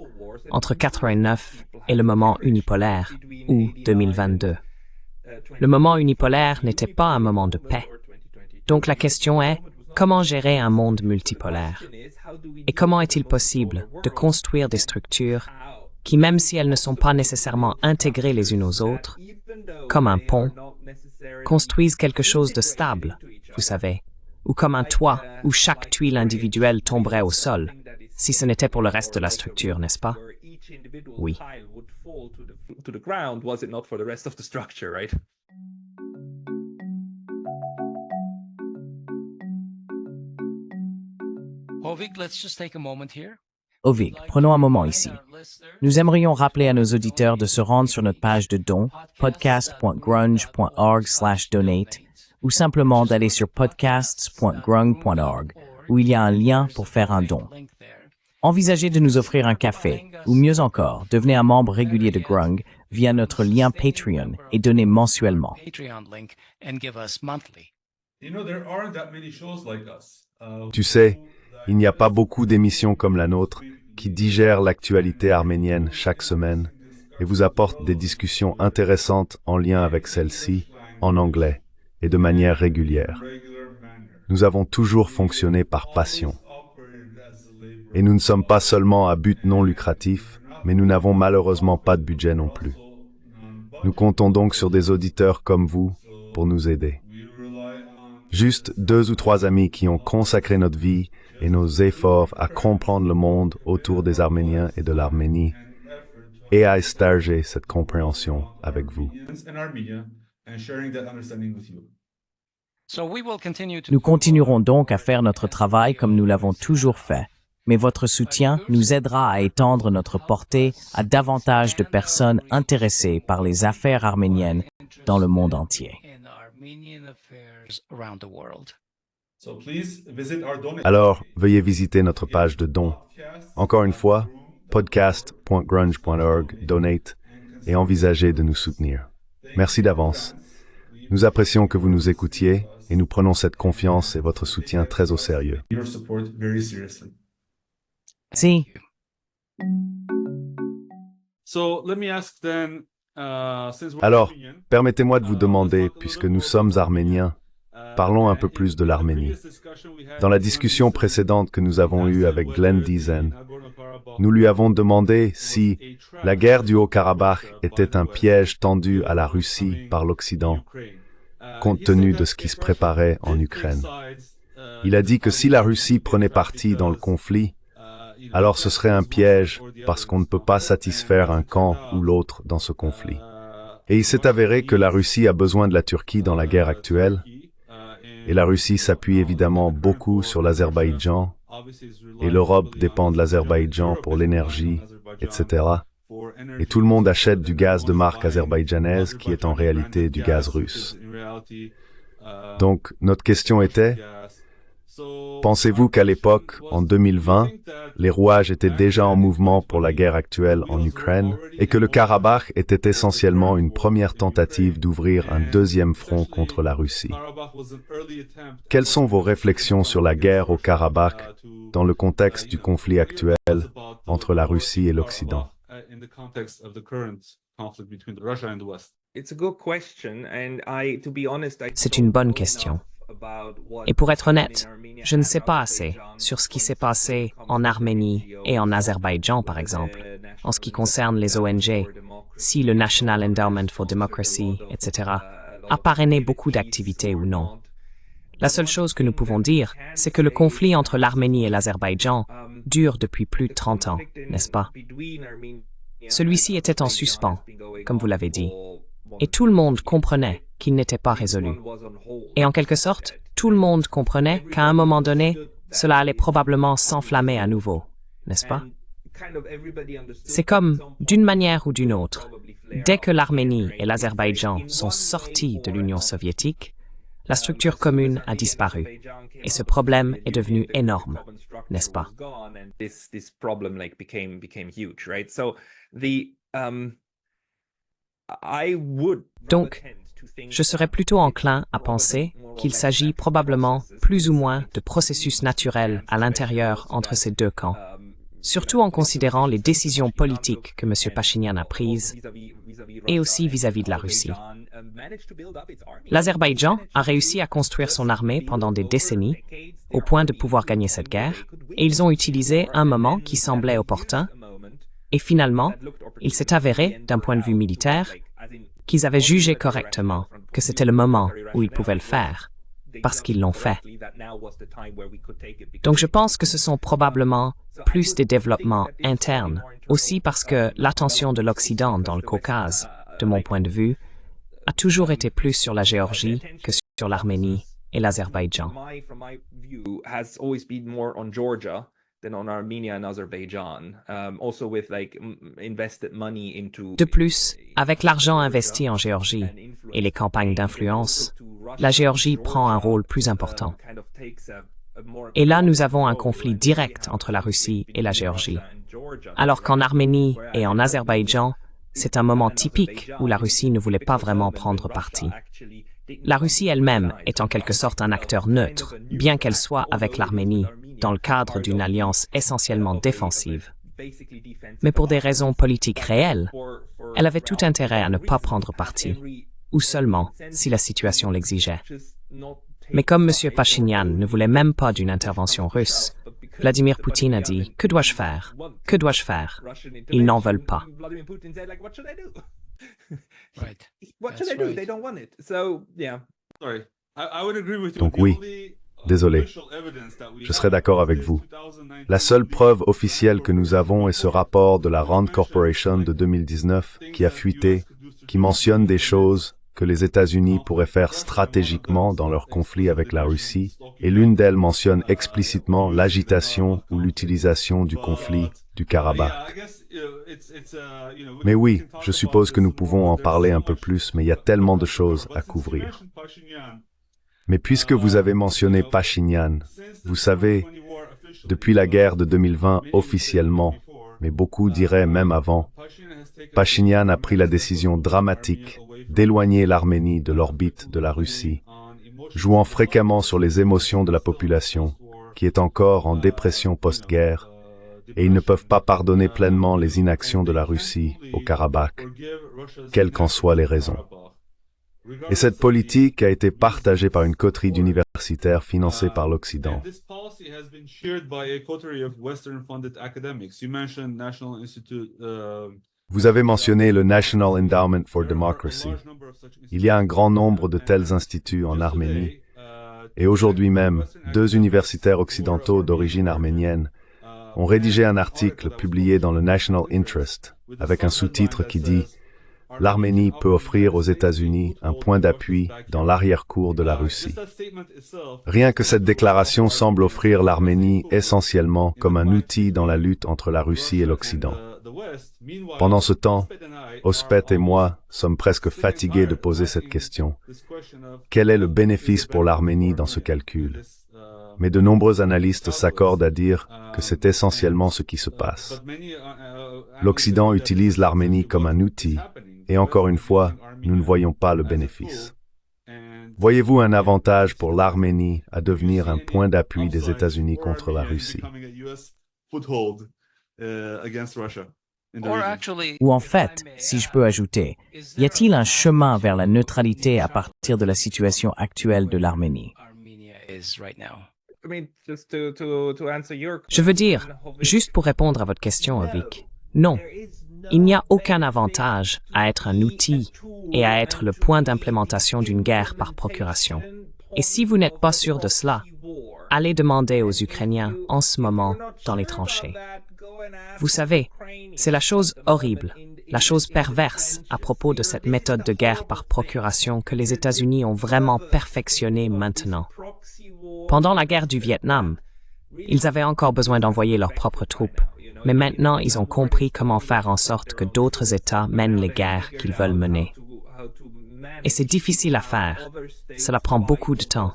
Speaker 1: entre 89 et le moment unipolaire, ou 2022. Le moment unipolaire n'était pas un moment de paix. Donc la question est, comment gérer un monde multipolaire? Et comment est-il possible de construire des structures qui, même si elles ne sont pas nécessairement intégrées les unes aux autres, comme un pont, construisent quelque chose de stable, vous savez, ou comme un toit où chaque tuile individuelle tomberait au sol, si ce n'était pour le reste de la structure, n'est-ce pas? Oui.
Speaker 2: Ovig, prenons un moment ici. Nous aimerions rappeler à nos auditeurs de se rendre sur notre page de dons, podcast.grunge.org/donate, ou simplement d'aller sur podcasts.grung.org, où il y a un lien pour faire un don. Envisagez de nous offrir un café, ou mieux encore, devenez un membre régulier de Grung via notre lien Patreon et donnez mensuellement.
Speaker 3: Tu sais, Il n'y a pas beaucoup d'émissions comme la nôtre qui digèrent l'actualité arménienne chaque semaine et vous apportent des discussions intéressantes en lien avec celle-ci, en anglais et de manière régulière. Nous avons toujours fonctionné par passion. Et nous ne sommes pas seulement à but non lucratif, mais nous n'avons malheureusement pas de budget non plus. Nous comptons donc sur des auditeurs comme vous pour nous aider. Juste 2 ou 3 amis qui ont consacré notre vie et nos efforts à comprendre le monde autour des Arméniens et de l'Arménie et à partager cette compréhension avec vous.
Speaker 2: Nous continuerons donc à faire notre travail comme nous l'avons toujours fait, mais votre soutien nous aidera à étendre notre portée à davantage de personnes intéressées par les affaires arméniennes dans le monde entier.
Speaker 3: Alors, veuillez visiter notre page de dons. Encore une fois, podcast.grunge.org, donate et envisagez de nous soutenir. Merci d'avance. Nous apprécions que vous nous écoutiez et nous prenons cette confiance et votre soutien très au sérieux.
Speaker 2: Si.
Speaker 3: Alors, permettez-moi de vous demander, puisque nous sommes arméniens, parlons un peu plus de l'Arménie. Dans la discussion précédente que nous avons eue avec Glenn Diesen, nous lui avons demandé si la guerre du Haut-Karabakh était un piège tendu à la Russie par l'Occident, compte tenu de ce qui se préparait en Ukraine. Il a dit que si la Russie prenait parti dans le conflit, alors ce serait un piège parce qu'on ne peut pas satisfaire un camp ou l'autre dans ce conflit. Et il s'est avéré que la Russie a besoin de la Turquie dans la guerre actuelle, et la Russie s'appuie évidemment beaucoup sur l'Azerbaïdjan, et l'Europe dépend de l'Azerbaïdjan pour l'énergie, etc. Et tout le monde achète du gaz de marque azerbaïdjanaise qui est en réalité du gaz russe. Donc, notre question était, pensez-vous qu'à l'époque, en 2020, les rouages étaient déjà en mouvement pour la guerre actuelle en Ukraine et que le Karabakh était essentiellement une première tentative d'ouvrir un deuxième front contre la Russie? Quelles sont vos réflexions sur la guerre au Karabakh dans le contexte du conflit actuel entre la Russie et l'Occident?
Speaker 1: C'est une bonne question. Et pour être honnête, je ne sais pas assez sur ce qui s'est passé en Arménie et en Azerbaïdjan, par exemple, en ce qui concerne les ONG, si le National Endowment for Democracy, etc., a parrainé beaucoup d'activités ou non. La seule chose que nous pouvons dire, c'est que le conflit entre l'Arménie et l'Azerbaïdjan dure depuis plus de 30 ans, n'est-ce pas? Celui-ci était en suspens, comme vous l'avez dit, et tout le monde comprenait qu'il n'était pas résolu. Et en quelque sorte, tout le monde comprenait qu'à un moment donné, cela allait probablement s'enflammer à nouveau, n'est-ce pas? C'est comme, d'une manière ou d'une autre, dès que l'Arménie et l'Azerbaïdjan sont sortis de l'Union soviétique, la structure commune a disparu, et ce problème est devenu énorme, n'est-ce pas? Donc, je serais plutôt enclin à penser qu'il s'agit probablement plus ou moins de processus naturels à l'intérieur entre ces deux camps, surtout en considérant les décisions politiques que M. Pachinian a prises et aussi vis-à-vis de la Russie. L'Azerbaïdjan a réussi à construire son armée pendant des décennies au point de pouvoir gagner cette guerre, et ils ont utilisé un moment qui semblait opportun, et finalement, il s'est avéré, d'un point de vue militaire, qu'ils avaient jugé correctement que c'était le moment où ils pouvaient le faire, parce qu'ils l'ont fait. Donc je pense que ce sont probablement plus des développements internes, aussi parce que l'attention de l'Occident dans le Caucase, de mon point de vue, a toujours été plus sur la Géorgie que sur l'Arménie et l'Azerbaïdjan. De plus, avec l'argent investi en Géorgie et les campagnes d'influence, la Géorgie prend un rôle plus important. Et là, nous avons un conflit direct entre la Russie et la Géorgie. Alors qu'en Arménie et en Azerbaïdjan, c'est un moment typique où la Russie ne voulait pas vraiment prendre parti. La Russie elle-même est en quelque sorte un acteur neutre, bien qu'elle soit avec l'Arménie dans le cadre d'une alliance essentiellement défensive. Mais pour des raisons politiques réelles, elle avait tout intérêt à ne pas prendre parti, ou seulement si la situation l'exigeait. Mais comme M. Pachinian ne voulait même pas d'une intervention russe, Vladimir Poutine a dit « Que dois-je faire? Que dois-je faire ?» Ils n'en veulent pas.
Speaker 3: Donc oui, désolé, je serai d'accord avec vous. La seule preuve officielle que nous avons est ce rapport de la Rand Corporation de 2019 qui a fuité, qui mentionne des choses que les États-Unis pourraient faire stratégiquement dans leur conflit avec la Russie, et l'une d'elles mentionne explicitement l'agitation ou l'utilisation du conflit du Karabakh. Mais oui, je suppose que nous pouvons en parler un peu plus, mais il y a tellement de choses à couvrir. Mais puisque vous avez mentionné Pachinian, vous savez, depuis la guerre de 2020 officiellement, mais beaucoup diraient même avant, Pachinian a pris la décision dramatique d'éloigner l'Arménie de l'orbite de la Russie, jouant fréquemment sur les émotions de la population, qui est encore en dépression post-guerre, et ils ne peuvent pas pardonner pleinement les inactions de la Russie au Karabakh, quelles qu'en soient les raisons. Et cette politique a été partagée par une coterie d'universitaires financés par l'Occident. Vous avez mentionné le National Endowment for Democracy. Il y a un grand nombre de tels instituts en Arménie, et aujourd'hui même, 2 universitaires occidentaux d'origine arménienne ont rédigé un article publié dans le National Interest, avec un sous-titre qui dit « L'Arménie peut offrir aux États-Unis un point d'appui dans l'arrière-cour de la Russie ». Rien que cette déclaration semble offrir l'Arménie essentiellement comme un outil dans la lutte entre la Russie et l'Occident. Pendant ce temps, Ospet et moi sommes presque fatigués de poser cette question. Quel est le bénéfice pour l'Arménie dans ce calcul? Mais de nombreux analystes s'accordent à dire que c'est essentiellement ce qui se passe. L'Occident utilise l'Arménie comme un outil, et encore une fois, nous ne voyons pas le bénéfice. Voyez-vous un avantage pour l'Arménie à devenir un point d'appui des États-Unis contre la Russie?
Speaker 2: Ou en fait, si je peux ajouter, y a-t-il un chemin vers la neutralité à partir de la situation actuelle de l'Arménie?
Speaker 1: Je veux dire, juste pour répondre à votre question, Ovik, non. Il n'y a aucun avantage à être un outil et à être le point d'implémentation d'une guerre par procuration. Et si vous n'êtes pas sûr de cela, allez demander aux Ukrainiens en ce moment dans les tranchées. Vous savez, c'est la chose horrible, la chose perverse à propos de cette méthode de guerre par procuration que les États-Unis ont vraiment perfectionnée maintenant. Pendant la guerre du Vietnam, ils avaient encore besoin d'envoyer leurs propres troupes, mais maintenant ils ont compris comment faire en sorte que d'autres États mènent les guerres qu'ils veulent mener. Et c'est difficile à faire, cela prend beaucoup de temps,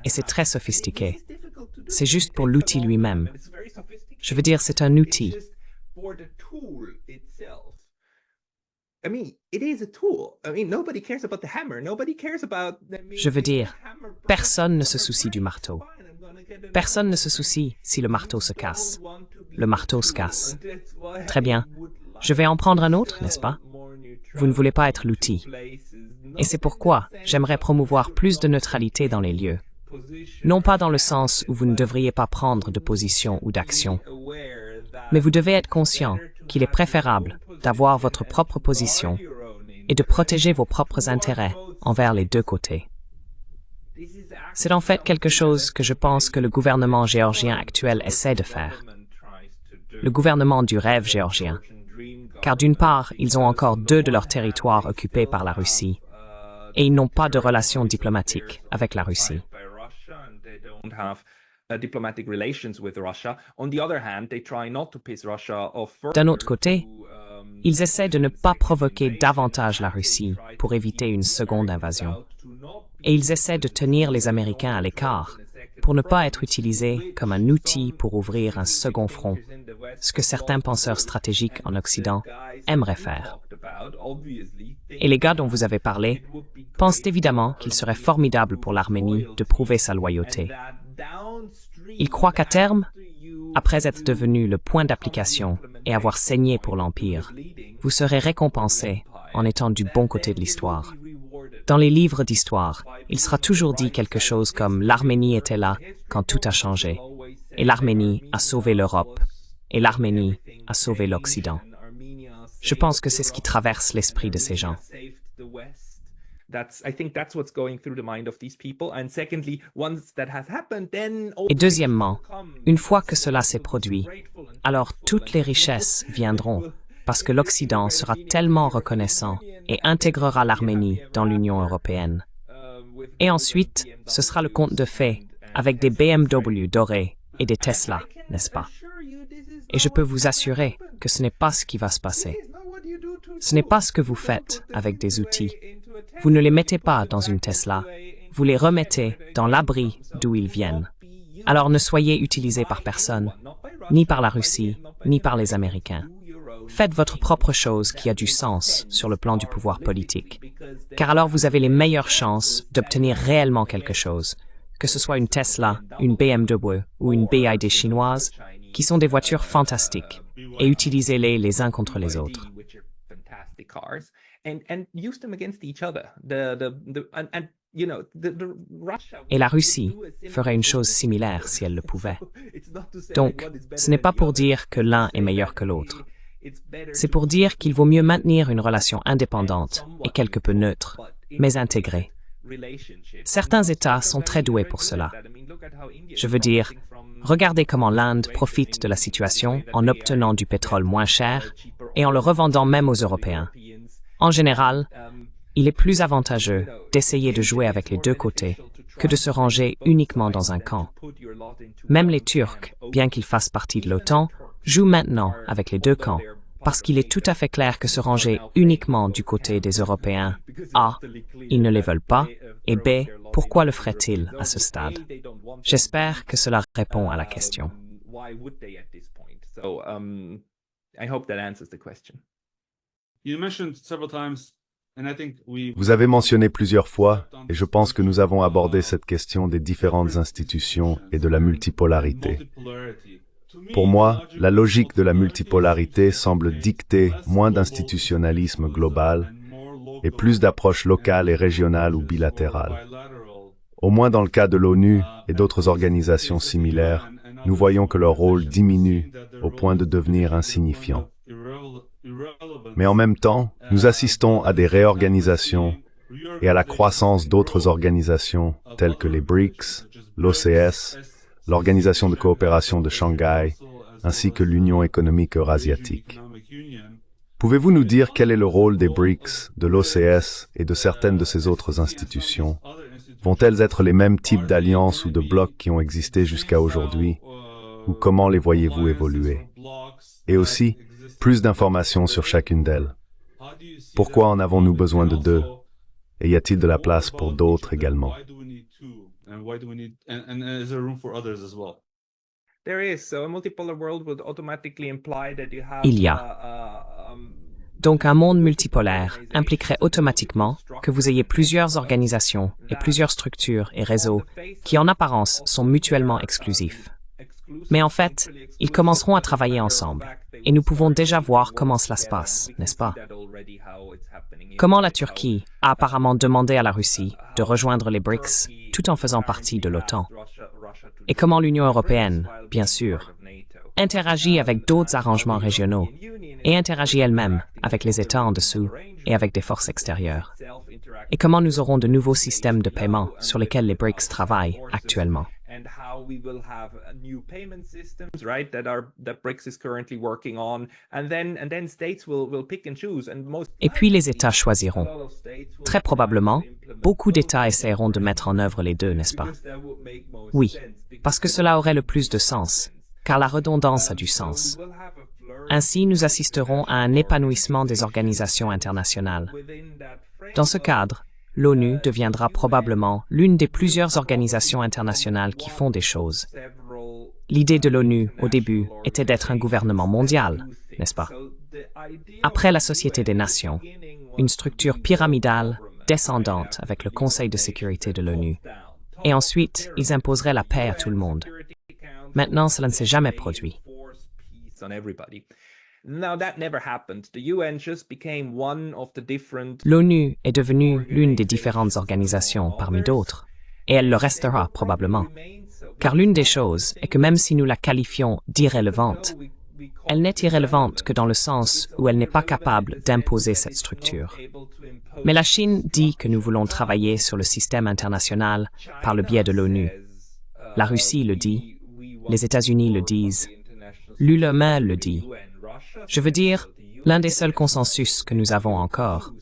Speaker 1: et c'est très sophistiqué. C'est juste pour l'outil lui-même. Je veux dire, c'est un outil. Je veux dire, personne ne se soucie du marteau. Personne ne se soucie si le marteau se casse. Le marteau se casse. Très bien. Je vais en prendre un autre, n'est-ce pas? Vous ne voulez pas être l'outil. Et c'est pourquoi j'aimerais promouvoir plus de neutralité dans les lieux. Non pas dans le sens où vous ne devriez pas prendre de position ou d'action, mais vous devez être conscient qu'il est préférable d'avoir votre propre position et de protéger vos propres intérêts envers les deux côtés. C'est en fait quelque chose que je pense que le gouvernement géorgien actuel essaie de faire. Le gouvernement du rêve géorgien. Car d'une part, ils ont encore 2 de leurs territoires occupés par la Russie, et ils n'ont pas de relations diplomatiques avec la Russie. D'un autre côté, ils essaient de ne pas provoquer davantage la Russie pour éviter une seconde invasion. Et ils essaient de tenir les Américains à l'écart pour ne pas être utilisés comme un outil pour ouvrir un second front, ce que certains penseurs stratégiques en Occident aimeraient faire. Et les gars dont vous avez parlé pensent évidemment qu'il serait formidable pour l'Arménie de prouver sa loyauté. Ils croient qu'à terme, après être devenu le point d'application et avoir saigné pour l'Empire, vous serez récompensé en étant du bon côté de l'histoire. Dans les livres d'histoire, il sera toujours dit quelque chose comme « l'Arménie était là quand tout a changé » et « l'Arménie a sauvé l'Europe » et « l'Arménie a sauvé l'Occident ». Je pense que c'est ce qui traverse l'esprit de ces gens. Et deuxièmement, une fois que cela s'est produit, alors toutes les richesses viendront parce que l'Occident sera tellement reconnaissant et intégrera l'Arménie dans l'Union européenne. Et ensuite, ce sera le conte de fées avec des BMW dorés et des Tesla, n'est-ce pas? Et je peux vous assurer que ce n'est pas ce qui va se passer. Ce n'est pas ce que vous faites avec des outils. Vous ne les mettez pas dans une Tesla, vous les remettez dans l'abri d'où ils viennent. Alors ne soyez utilisés par personne, ni par la Russie, ni par les Américains. Faites votre propre chose qui a du sens sur le plan du pouvoir politique, car alors vous avez les meilleures chances d'obtenir réellement quelque chose, que ce soit une Tesla, une BMW ou une BYD chinoise, qui sont des voitures fantastiques, et utilisez-les les uns contre les autres. Et la Russie ferait une chose similaire si elle le pouvait. Donc, ce n'est pas pour dire que l'un est meilleur que l'autre. C'est pour dire qu'il vaut mieux maintenir une relation indépendante et quelque peu neutre, mais intégrée. Certains États sont très doués pour cela. Je veux dire, regardez comment l'Inde profite de la situation en obtenant du pétrole moins cher et en le revendant même aux Européens. En général, il est plus avantageux d'essayer de jouer avec les deux côtés que de se ranger uniquement dans un camp. Même les Turcs, bien qu'ils fassent partie de l'OTAN, jouent maintenant avec les deux camps, parce qu'il est tout à fait clair que se ranger uniquement du côté des Européens, A, ils ne les veulent pas, et B, pourquoi le feraient-ils à ce stade? J'espère que cela répond à la question.
Speaker 3: Vous avez mentionné plusieurs fois, et je pense que nous avons abordé cette question des différentes institutions et de la multipolarité. Pour moi, la logique de la multipolarité semble dicter moins d'institutionnalisme global et plus d'approches locales et régionales ou bilatérales. Au moins dans le cas de l'ONU et d'autres organisations similaires, nous voyons que leur rôle diminue au point de devenir insignifiant. Mais en même temps, nous assistons à des réorganisations et à la croissance d'autres organisations telles que les BRICS, l'OCS, l'Organisation de coopération de Shanghai, ainsi que l'Union économique eurasiatique. Pouvez-vous nous dire quel est le rôle des BRICS, de l'OCS et de certaines de ces autres institutions? Vont-elles être les mêmes types d'alliances ou de blocs qui ont existé jusqu'à aujourd'hui? Ou comment les voyez-vous évoluer? Et aussi, plus d'informations sur chacune d'elles. Pourquoi en avons-nous besoin de deux? Et y a-t-il de la place pour d'autres également?
Speaker 1: Il y a. Donc un monde multipolaire impliquerait automatiquement que vous ayez plusieurs organisations et plusieurs structures et réseaux qui en apparence sont mutuellement exclusifs. Mais en fait, ils commenceront à travailler ensemble. Et nous pouvons déjà voir comment cela se passe, n'est-ce pas? Comment la Turquie a apparemment demandé à la Russie de rejoindre les BRICS tout en faisant partie de l'OTAN. Et comment l'Union européenne, bien sûr, interagit avec d'autres arrangements régionaux et interagit elle-même avec les États en dessous et avec des forces extérieures. Et comment nous aurons de nouveaux systèmes de paiement sur lesquels les BRICS travaillent actuellement.
Speaker 4: And how we will have new payment systems, right, that BRICS is currently working on, and then states will pick and choose, and most.
Speaker 1: Et puis les États choisiront. Très probablement, beaucoup d'États essaieront de mettre en œuvre les deux, n'est-ce pas? Oui, parce que cela aurait le plus de sens, car la redondance a du sens. Ainsi, nous assisterons à un épanouissement des organisations internationales. Dans ce cadre, l'ONU deviendra probablement l'une des plusieurs organisations internationales qui font des choses. L'idée de l'ONU, au début, était d'être un gouvernement mondial, n'est-ce pas? Après la Société des Nations, une structure pyramidale, descendante avec le Conseil de sécurité de l'ONU. Et ensuite, ils imposeraient la paix à tout le monde. Maintenant, cela ne s'est jamais produit. L'ONU est devenue l'une des différentes organisations parmi d'autres, et elle le restera probablement. Car l'une des choses est que même si nous la qualifions d'irrélevante, elle n'est irrélevante que dans le sens où elle n'est pas capable d'imposer cette structure. Mais la Chine dit que nous voulons travailler sur le système international par le biais de l'ONU. La Russie le dit, les États-Unis le disent, l'ULMA le dit. Je veux dire, l'un des seuls consensus que nous avons encore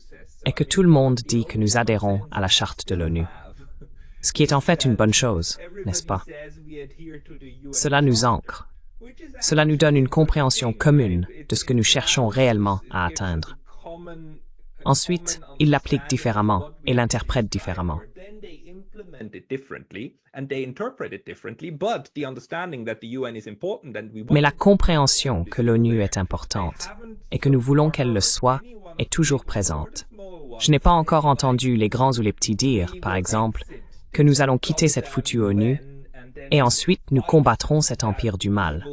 Speaker 1: est que tout le monde dit que nous adhérons à la charte de l'ONU. Ce qui est en fait une bonne chose, n'est-ce pas? Cela nous ancre. Cela nous donne une compréhension commune de ce que nous cherchons réellement à atteindre. Ensuite, ils l'appliquent différemment et l'interprètent différemment. Mais la compréhension que l'ONU est importante et que nous voulons qu'elle le soit est toujours présente. Je n'ai pas encore entendu les grands ou les petits dire, par exemple, que nous allons quitter cette foutue ONU et ensuite nous combattrons cet empire du mal.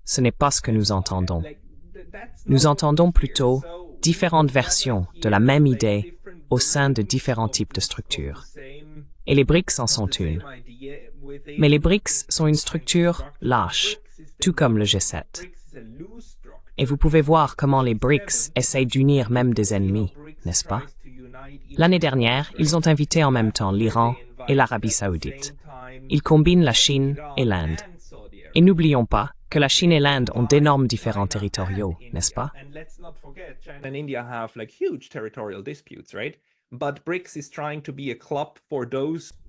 Speaker 1: Ce n'est pas ce que nous entendons. Nous entendons plutôt différentes versions de la même idée au sein de différents types de structures. Et les BRICS en sont une. Mais les BRICS sont une structure lâche, tout comme le G7. Et vous pouvez voir comment les BRICS essayent d'unir même des ennemis, n'est-ce pas? L'année dernière, ils ont invité en même temps l'Iran et l'Arabie saoudite. Ils combinent la Chine et l'Inde. Et n'oublions pas que la Chine et l'Inde ont d'énormes différends territoriaux, n'est-ce pas?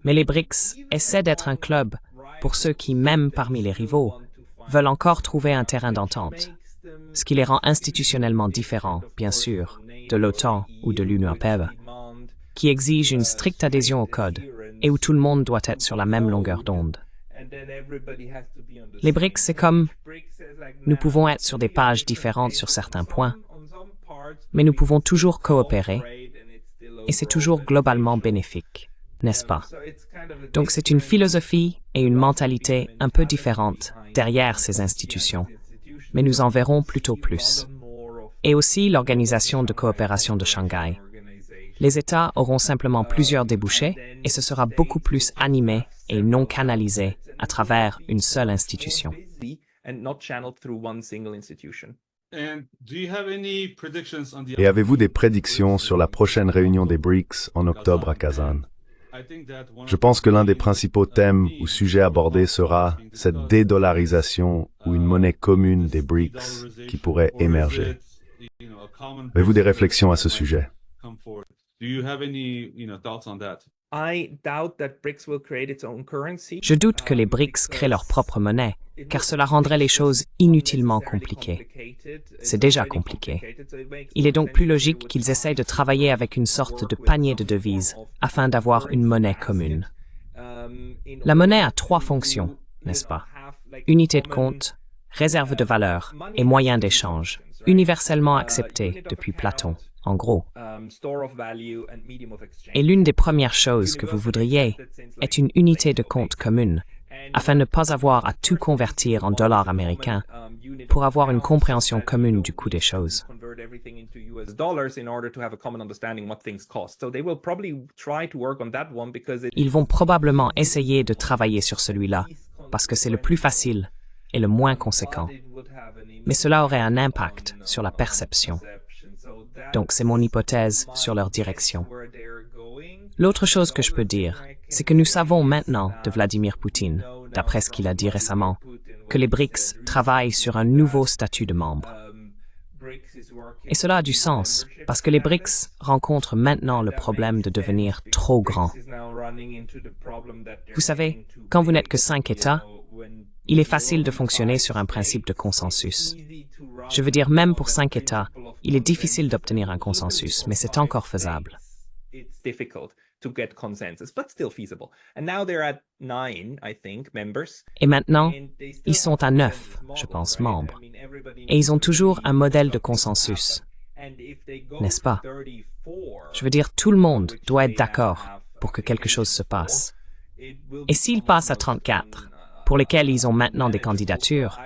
Speaker 1: Mais les BRICS essaient d'être un club pour ceux qui, même parmi les rivaux, veulent encore trouver un terrain d'entente, ce qui les rend institutionnellement différents, bien sûr, de l'OTAN ou de l'Union européenne, qui exige une stricte adhésion au code et où tout le monde doit être sur la même longueur d'onde. Les BRICS, c'est comme nous pouvons être sur des pages différentes sur certains points, mais nous pouvons toujours coopérer et c'est toujours globalement bénéfique, n'est-ce pas? Donc c'est une philosophie et une mentalité un peu différentes derrière ces institutions, mais nous en verrons plutôt plus. Et aussi l'Organisation de coopération de Shanghai. Les États auront simplement plusieurs débouchés et ce sera beaucoup plus animé et non canalisé à travers une seule institution.
Speaker 3: Et avez-vous des prédictions sur la prochaine réunion des BRICS en octobre à Kazan? Je pense que l'un des principaux thèmes ou sujets abordés sera cette dédollarisation ou une monnaie commune des BRICS qui pourrait émerger. Avez-vous des réflexions à ce sujet?
Speaker 1: Je doute que les BRICS créent leur propre monnaie, car cela rendrait les choses inutilement compliquées. C'est déjà compliqué. Il est donc plus logique qu'ils essayent de travailler avec une sorte de panier de devises afin d'avoir une monnaie commune. La monnaie a 3 fonctions, n'est-ce pas? Unité de compte, réserve de valeur et moyen d'échange, universellement accepté depuis Platon, en gros. Et l'une des premières choses que vous voudriez est une unité de compte commune, afin de ne pas avoir à tout convertir en dollars américains, pour avoir une compréhension commune du coût des choses. Ils vont probablement essayer de travailler sur celui-là, parce que c'est le plus facile et le moins conséquent. Mais cela aurait un impact sur la perception. Donc c'est mon hypothèse sur leur direction. L'autre chose que je peux dire, c'est que nous savons maintenant de Vladimir Poutine, d'après ce qu'il a dit récemment, que les BRICS travaillent sur un nouveau statut de membre. Et cela a du sens, parce que les BRICS rencontrent maintenant le problème de devenir trop grands. Vous savez, quand vous n'êtes que 5 États, il est facile de fonctionner sur un principe de consensus. Je veux dire, même pour 5 États, il est difficile d'obtenir un consensus, mais c'est encore faisable. Et maintenant, ils sont à 9, je pense, membres. Et ils ont toujours un modèle de consensus, n'est-ce pas? Je veux dire, tout le monde doit être d'accord pour que quelque chose se passe. Et s'ils passent à 34, pour lesquels ils ont maintenant des candidatures,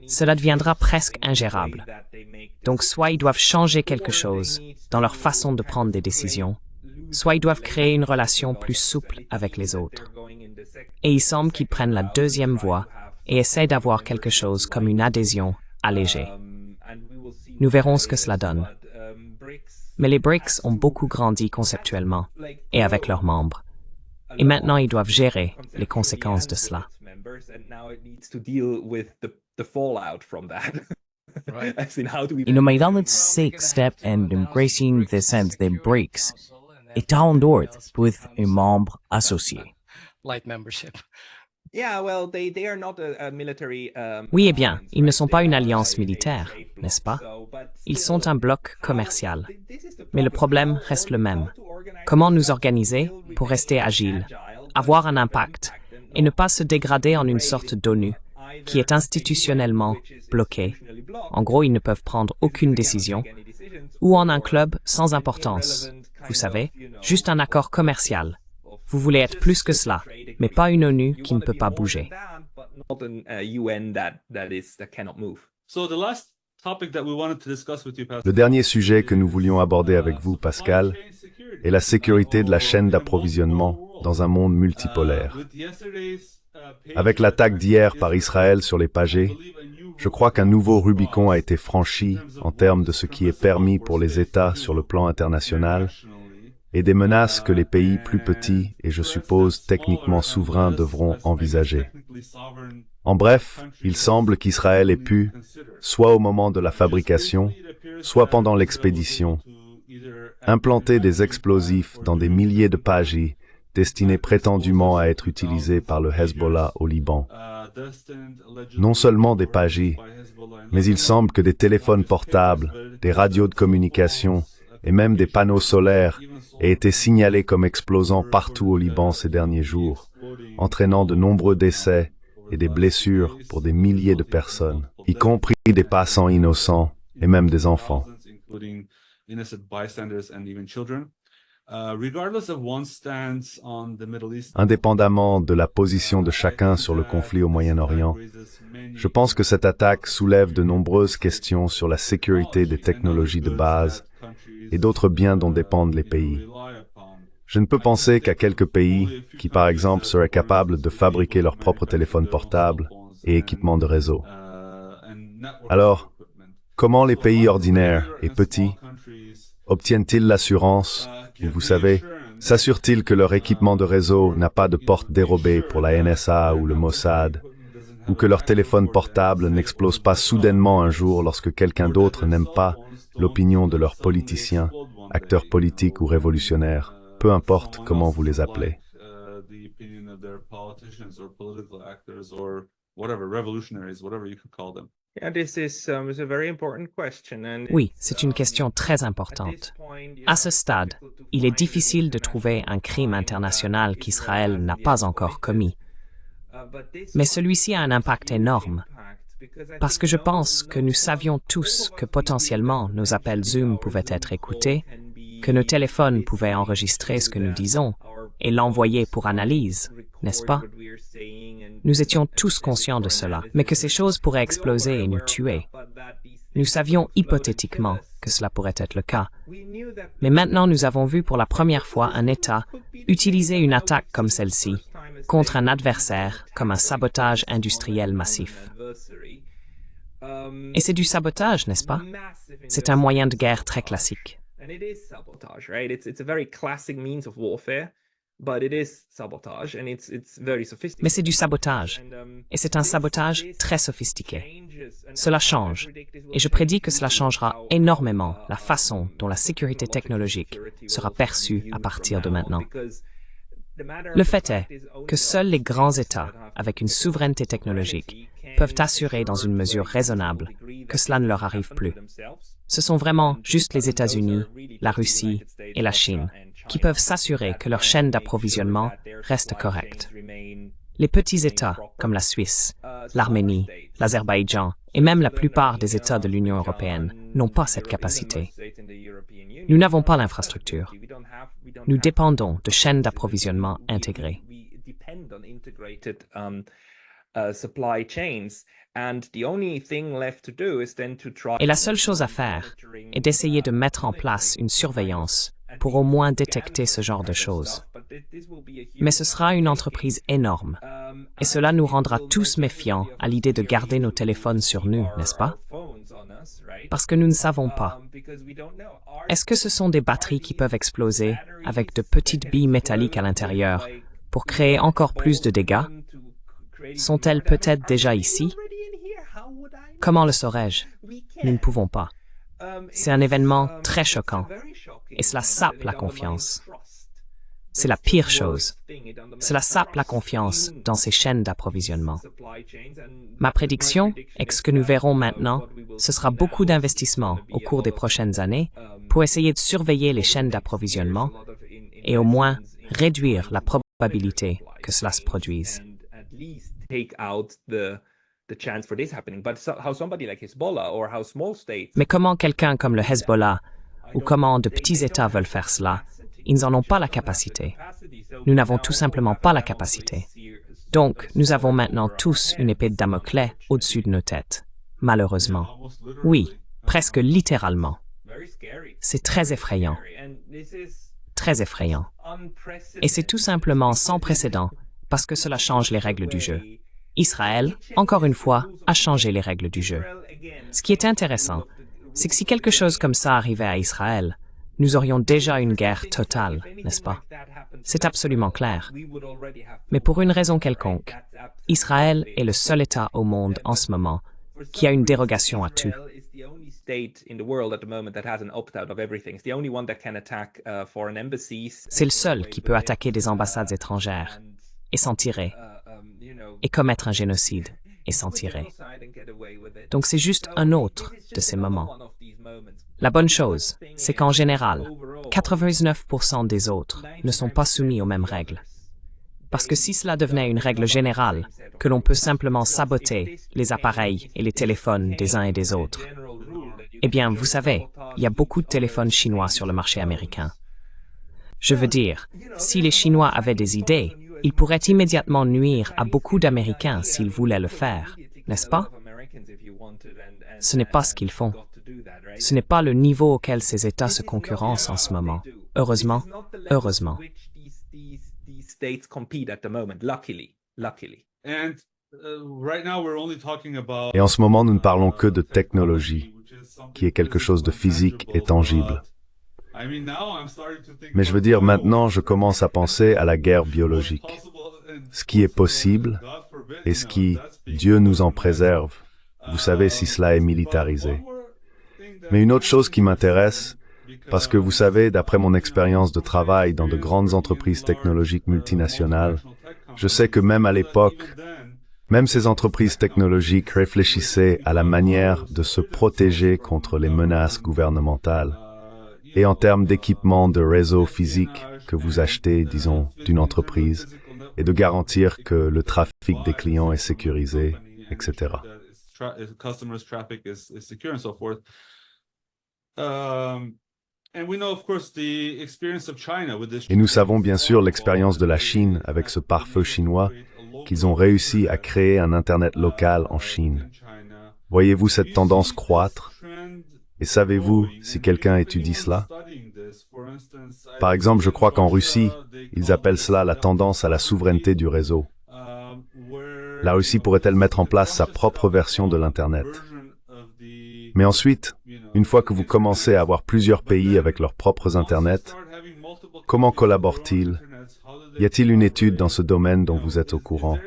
Speaker 1: cela deviendra presque ingérable. Donc soit ils doivent changer quelque chose dans leur façon de prendre des décisions, soit ils doivent créer une relation plus souple avec les autres. Et il semble qu'ils prennent la deuxième voie et essaient d'avoir quelque chose comme une adhésion allégée. Nous verrons ce que cela donne. Mais les BRICS ont beaucoup grandi conceptuellement et avec leurs membres. Et maintenant, ils doivent gérer les conséquences de cela.
Speaker 2: Inumaidallet sixth step and embracing the sense that BRICS est à l'endroit with un membre associé.
Speaker 1: Oui, eh bien, ils ne sont pas une alliance militaire, n'est-ce pas? Ils sont un bloc commercial. Mais le problème reste le même. Comment nous organiser pour rester agiles, avoir un impact et ne pas se dégrader en une sorte d'ONU qui est institutionnellement bloquée. En gros, ils ne peuvent prendre aucune décision, ou en un club sans importance. Vous savez, juste un accord commercial. Vous voulez être plus que cela, mais pas une ONU qui ne peut pas bouger.
Speaker 3: Le dernier sujet que nous voulions aborder avec vous, Pascal, est la sécurité de la chaîne d'approvisionnement dans un monde multipolaire. Avec l'attaque d'hier par Israël sur les Pagés, je crois qu'un nouveau Rubicon a été franchi en termes de ce qui est permis pour les États sur le plan international et des menaces que les pays plus petits et je suppose techniquement souverains devront envisager. En bref, il semble qu'Israël ait pu, soit au moment de la fabrication, soit pendant l'expédition, implanter des explosifs dans des milliers de Pagés destinés prétendument à être utilisés par le Hezbollah au Liban. Non seulement des Pagés, mais il semble que des téléphones portables, des radios de communication et même des panneaux solaires aient été signalés comme explosant partout au Liban ces derniers jours, entraînant de nombreux décès et des blessures pour des milliers de personnes, y compris des passants innocents et même des enfants. Indépendamment de la position de chacun sur le conflit au Moyen-Orient, je pense que cette attaque soulève de nombreuses questions sur la sécurité des technologies de base et d'autres biens dont dépendent les pays. Je ne peux penser qu'à quelques pays qui, par exemple, seraient capables de fabriquer leurs propres téléphones portables et équipements de réseau. Alors, comment les pays ordinaires et petits obtiennent-ils l'assurance, ou vous savez, s'assurent-ils que leur équipement de réseau n'a pas de porte dérobée pour la NSA ou le Mossad, ou que leur téléphone portable n'explose pas soudainement un jour lorsque quelqu'un d'autre n'aime pas l'opinion de leurs politiciens, acteurs politiques ou révolutionnaires, peu importe comment vous les appelez.
Speaker 1: Oui, c'est une question très importante. À ce stade, il est difficile de trouver un crime international qu'Israël n'a pas encore commis. Mais celui-ci a un impact énorme, parce que je pense que nous savions tous que potentiellement nos appels Zoom pouvaient être écoutés, que nos téléphones pouvaient enregistrer ce que nous disons et l'envoyer pour analyse, n'est-ce pas? Nous étions tous conscients de cela, mais que ces choses pourraient exploser et nous tuer. Nous savions hypothétiquement que cela pourrait être le cas. Mais maintenant, nous avons vu pour la première fois un État utiliser une attaque comme celle-ci contre un adversaire comme un sabotage industriel massif. Et c'est du sabotage, n'est-ce pas? C'est un moyen de guerre très classique. Mais c'est du sabotage, et c'est un sabotage très sophistiqué. Cela change, et je prédis que cela changera énormément la façon dont la sécurité technologique sera perçue à partir de maintenant. Le fait est que seuls les grands États, avec une souveraineté technologique, peuvent assurer dans une mesure raisonnable que cela ne leur arrive plus. Ce sont vraiment juste les États-Unis, la Russie et la Chine qui peuvent s'assurer que leur chaîne d'approvisionnement reste correcte. Les petits États, comme la Suisse, l'Arménie, l'Azerbaïdjan et même la plupart des États de l'Union européenne, n'ont pas cette capacité. Nous n'avons pas l'infrastructure. Nous dépendons de chaînes d'approvisionnement intégrées.
Speaker 4: supply chains. And the only thing left to do is then to try.
Speaker 1: Et la seule chose à faire est d'essayer de mettre en place une surveillance pour au moins détecter ce genre de choses. Mais ce sera une entreprise énorme, et cela nous rendra tous méfiants à l'idée de garder nos téléphones sur nous, n'est-ce pas? Parce que nous ne savons pas. Est-ce que ce sont des batteries qui peuvent exploser avec de petites billes métalliques à l'intérieur pour créer encore plus de dégâts? Sont-elles peut-être déjà ici? Comment le saurais-je? Nous ne pouvons pas. C'est un événement très choquant, et cela sape la confiance. C'est la pire chose. Cela sape la confiance dans ces chaînes d'approvisionnement. Ma prédiction est que ce que nous verrons maintenant, ce sera beaucoup d'investissements au cours des prochaines années pour essayer de surveiller les chaînes d'approvisionnement et au moins réduire la probabilité que cela se produise. Mais comment quelqu'un comme le Hezbollah ou comment de petits États veulent faire cela? Ils n'en ont pas la capacité. Nous n'avons tout simplement pas la capacité. Donc, nous avons maintenant tous une épée de Damoclès au-dessus de nos têtes. Malheureusement. Oui, presque littéralement. C'est très effrayant. Très effrayant. Et c'est tout simplement sans précédent parce que cela change les règles du jeu. Israël, encore une fois, a changé les règles du jeu. Ce qui est intéressant, c'est que si quelque chose comme ça arrivait à Israël, nous aurions déjà une guerre totale, n'est-ce pas? C'est absolument clair. Mais pour une raison quelconque, Israël est le seul État au monde en ce moment qui a une dérogation à tout. C'est le seul qui peut attaquer des ambassades étrangères et s'en tirer, et commettre un génocide et s'en tirer. Donc c'est juste un autre de ces moments. La bonne chose, c'est qu'en général, 99% des autres ne sont pas soumis aux mêmes règles. Parce que si cela devenait une règle générale, que l'on peut simplement saboter les appareils et les téléphones des uns et des autres, eh bien, vous savez, il y a beaucoup de téléphones chinois sur le marché américain. Je veux dire, si les Chinois avaient des idées, ils pourraient immédiatement nuire à beaucoup d'Américains s'ils voulaient le faire, n'est-ce pas? Ce n'est pas ce qu'ils font. Ce n'est pas le niveau auquel ces États se concurrencent en ce moment. Heureusement, heureusement.
Speaker 3: Et en ce moment, nous ne parlons que de technologie, qui est quelque chose de physique et tangible. Mais je veux dire, maintenant, je commence à penser à la guerre biologique. Ce qui est possible et ce qui, Dieu nous en préserve, vous savez si cela est militarisé. Mais une autre chose qui m'intéresse, parce que vous savez, d'après mon expérience de travail dans de grandes entreprises technologiques multinationales, je sais que même à l'époque, même ces entreprises technologiques réfléchissaient à la manière de se protéger contre les menaces gouvernementales. Et en termes d'équipement de réseau physique que vous achetez, disons, d'une entreprise, et de garantir que le trafic des clients est sécurisé, etc. Et nous savons bien sûr l'expérience de la Chine avec ce pare-feu chinois, qu'ils ont réussi à créer un Internet local en Chine. Voyez-vous cette tendance croître? Et savez-vous si quelqu'un étudie cela? Par exemple, je crois qu'en Russie, ils appellent cela la tendance à la souveraineté du réseau. La Russie pourrait-elle mettre en place sa propre version de l'Internet? Mais ensuite, une fois que vous commencez à avoir plusieurs pays avec leurs propres Internets, comment collaborent-ils? Y a-t-il une étude dans ce domaine dont vous êtes au courant?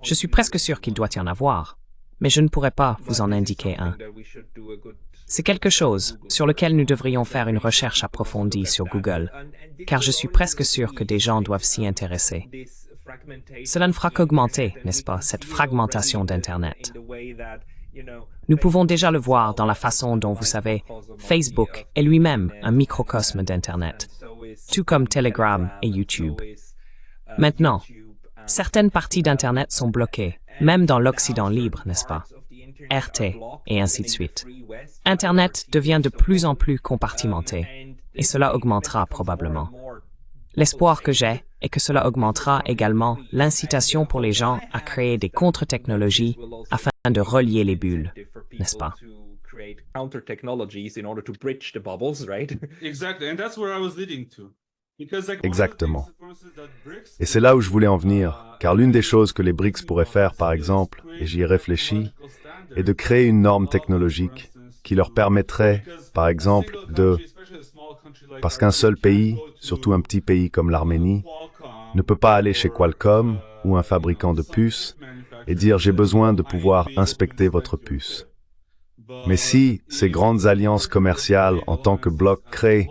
Speaker 1: Je suis presque sûr qu'il doit y en avoir, mais je ne pourrais pas vous en indiquer un. C'est quelque chose sur lequel nous devrions faire une recherche approfondie sur Google, car je suis presque sûr que des gens doivent s'y intéresser. Cela ne fera qu'augmenter, n'est-ce pas, cette fragmentation d'Internet. Nous pouvons déjà le voir dans la façon dont, vous savez, Facebook est lui-même un microcosme d'Internet, tout comme Telegram et YouTube. Maintenant, certaines parties d'Internet sont bloquées, même dans l'Occident libre, n'est-ce pas? RT, et ainsi de suite. Internet devient de plus en plus compartimenté. et cela augmentera probablement. L'espoir que j'ai est que cela augmentera également l'incitation pour les gens à créer des contre-technologies afin de relier les bulles, n'est-ce pas?
Speaker 3: Exactement. Et c'est là où je voulais en venir, car l'une des choses que les BRICS pourraient faire, par exemple, et j'y ai réfléchi, est de créer une norme technologique qui leur permettrait, par exemple, parce qu'un seul pays, surtout un petit pays comme l'Arménie, ne peut pas aller chez Qualcomm ou un fabricant de puces et dire « j'ai besoin de pouvoir inspecter votre puce ». Mais si ces grandes alliances commerciales en tant que bloc créent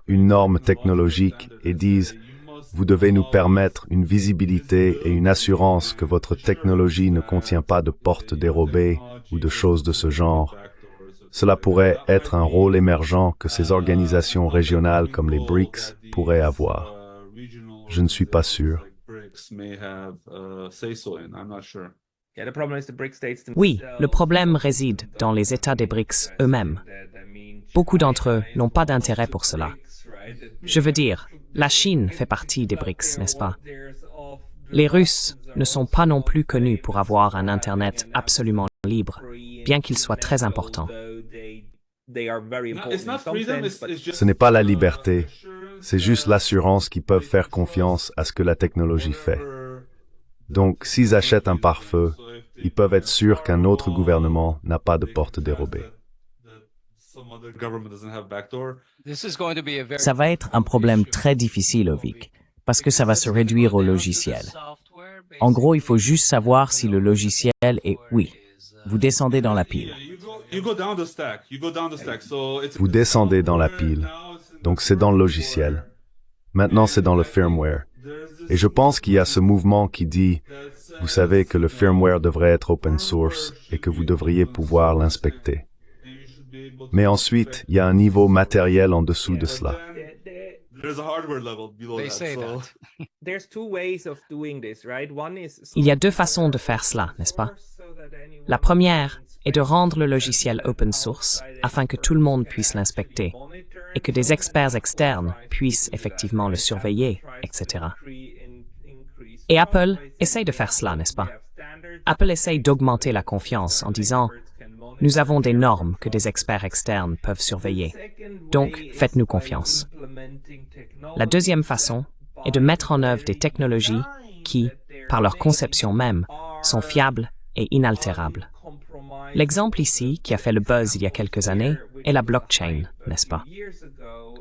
Speaker 3: une norme technologique et disent « vous devez nous permettre une visibilité et une assurance que votre technologie ne contient pas de portes dérobées ou de choses de ce genre », cela pourrait être un rôle émergent que ces organisations régionales comme les BRICS pourraient avoir. Je ne suis pas sûr.
Speaker 1: Oui, le problème réside dans les États des BRICS eux-mêmes. Beaucoup d'entre eux n'ont pas d'intérêt pour cela. Je veux dire, la Chine fait partie des BRICS, n'est-ce pas? Les Russes ne sont pas non plus connus pour avoir un Internet absolument libre, bien qu'il soit très important.
Speaker 3: Ce n'est pas la liberté, c'est juste l'assurance qu'ils peuvent faire confiance à ce que la technologie fait. Donc, s'ils achètent un pare-feu, ils peuvent être sûrs qu'un autre gouvernement n'a pas de porte dérobée.
Speaker 2: Ça va être un problème très difficile, Ovik, parce que ça va se réduire au logiciel. En gros, il faut juste savoir si le logiciel est « oui ». Vous descendez dans la pile.
Speaker 3: Vous descendez dans la pile. Donc c'est dans le logiciel. Maintenant, c'est dans le firmware. Et je pense qu'il y a ce mouvement qui dit, vous savez que le firmware devrait être open source et que vous devriez pouvoir l'inspecter. Mais ensuite, il y a un niveau matériel en dessous de cela.
Speaker 1: Il y a deux façons de faire cela, n'est-ce pas? La première est de rendre le logiciel open source afin que tout le monde puisse l'inspecter et que des experts externes puissent effectivement le surveiller, etc. Et Apple essaye de faire cela, n'est-ce pas? Apple essaye d'augmenter la confiance en disant « Nous avons des normes que des experts externes peuvent surveiller, donc faites-nous confiance ». La deuxième façon est de mettre en œuvre des technologies qui, par leur conception même, sont fiables et inaltérables. L'exemple ici, qui a fait le buzz il y a quelques années, est la blockchain, n'est-ce pas?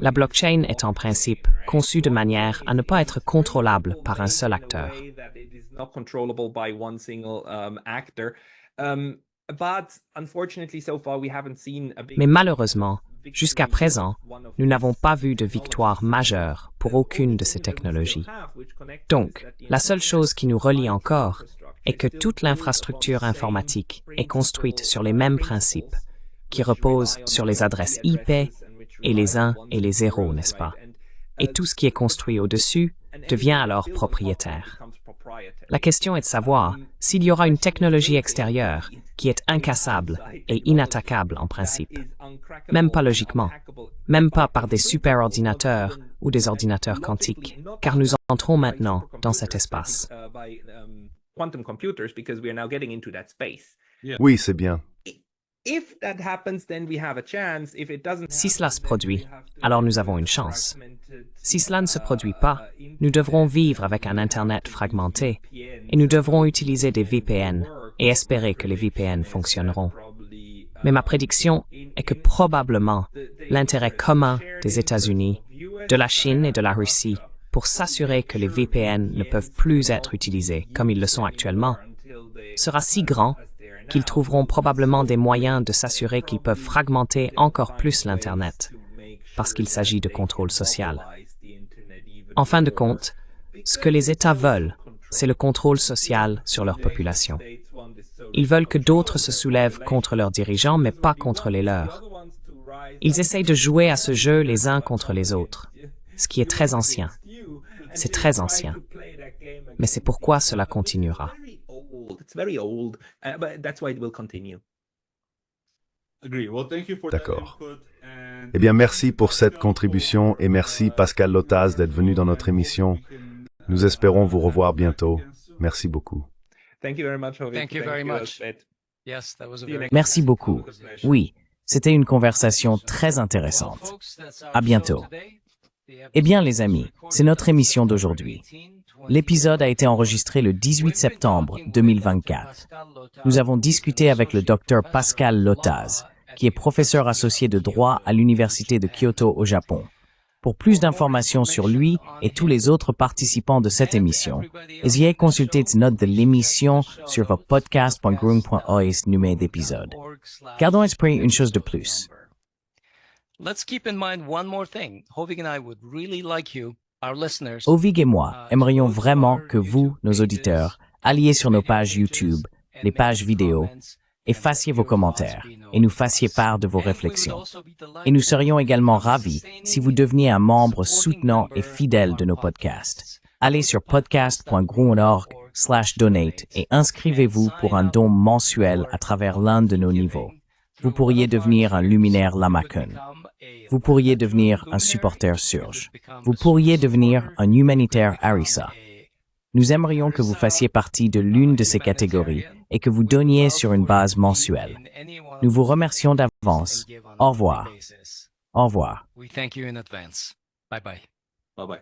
Speaker 1: La blockchain est en principe conçue de manière à ne pas être contrôlable par un seul acteur. Mais malheureusement, jusqu'à présent, nous n'avons pas vu de victoire majeure pour aucune de ces technologies. Donc, la seule chose qui nous relie encore est que toute l'infrastructure informatique est construite sur les mêmes principes, qui reposent sur les adresses IP et les 1 et les 0, n'est-ce pas? Et tout ce qui est construit au-dessus devient alors propriétaire. La question est de savoir s'il y aura une technologie extérieure qui est incassable et inattaquable en principe. Même pas logiquement, même pas par des superordinateurs ou des ordinateurs quantiques, car nous entrons maintenant dans cet espace.
Speaker 3: Oui, c'est bien.
Speaker 1: Si cela se produit, alors nous avons une chance. Si cela ne se produit pas, nous devrons vivre avec un Internet fragmenté et nous devrons utiliser des VPN et espérer que les VPN fonctionneront. Mais ma prédiction est que probablement l'intérêt commun des États-Unis, de la Chine et de la Russie pour s'assurer que les VPN ne peuvent plus être utilisés comme ils le sont actuellement sera si grand qu'ils trouveront probablement des moyens de s'assurer qu'ils peuvent fragmenter encore plus l'Internet, parce qu'il s'agit de contrôle social. En fin de compte, ce que les États veulent, c'est le contrôle social sur leur population. Ils veulent que d'autres se soulèvent contre leurs dirigeants, mais pas contre les leurs. Ils essayent de jouer à ce jeu les uns contre les autres, ce qui est très ancien. C'est très ancien. Mais c'est pourquoi cela continuera.
Speaker 3: D'accord. Eh bien, merci pour cette contribution et merci Pascal Lotaz d'être venu dans notre émission. Nous espérons vous revoir bientôt. Merci beaucoup.
Speaker 4: Thank you very much, Hovig.
Speaker 5: Thank you very much.
Speaker 4: Elsbeth.
Speaker 5: Yes, that was a
Speaker 4: See you
Speaker 5: very
Speaker 4: next
Speaker 2: Merci
Speaker 4: time.
Speaker 2: beaucoup.
Speaker 4: It was a pleasure.
Speaker 2: Oui, c'était une conversation très intéressante. À bientôt. Eh bien, les amis, c'est notre émission d'aujourd'hui. L'épisode a été enregistré le 18 septembre 2024. Nous avons discuté avec le docteur Pascal Lotaz, qui est professeur associé de droit à l'Université de Kyoto au Japon. Pour plus d'informations sur lui et tous les autres participants de cette émission, essayez de consulter les notes de l'émission sur votre podcast.groom.os numéro d'épisode. Gardons à l'esprit une chose de plus.
Speaker 5: Let's keep in mind one more thing. Hovig and I would really like you, our listeners.
Speaker 2: Ovig et moi aimerions vraiment que vous, nos auditeurs, alliez sur nos pages YouTube, les pages vidéo, et fassiez vos commentaires, et nous fassiez part de vos réflexions. Et nous serions également ravis si vous deveniez un membre soutenant et fidèle de nos podcasts. Allez sur podcast.groom.org/donate et inscrivez-vous pour un don mensuel à travers l'un de nos niveaux. Vous pourriez devenir un luminaire Lamakun. Vous pourriez devenir un supporter Surge. Vous pourriez devenir un humanitaire Arisa. Nous aimerions que vous fassiez partie de l'une de ces catégories et que vous donniez sur une base mensuelle. Nous vous remercions d'avance. Au revoir. Au revoir.
Speaker 5: We thank you in advance. Bye bye.
Speaker 4: Bye-bye.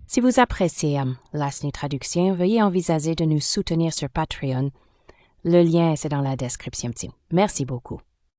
Speaker 6: Si vous appréciez Last New Traduction, veuillez envisager de nous soutenir sur Patreon. Le lien est dans la description. Merci beaucoup.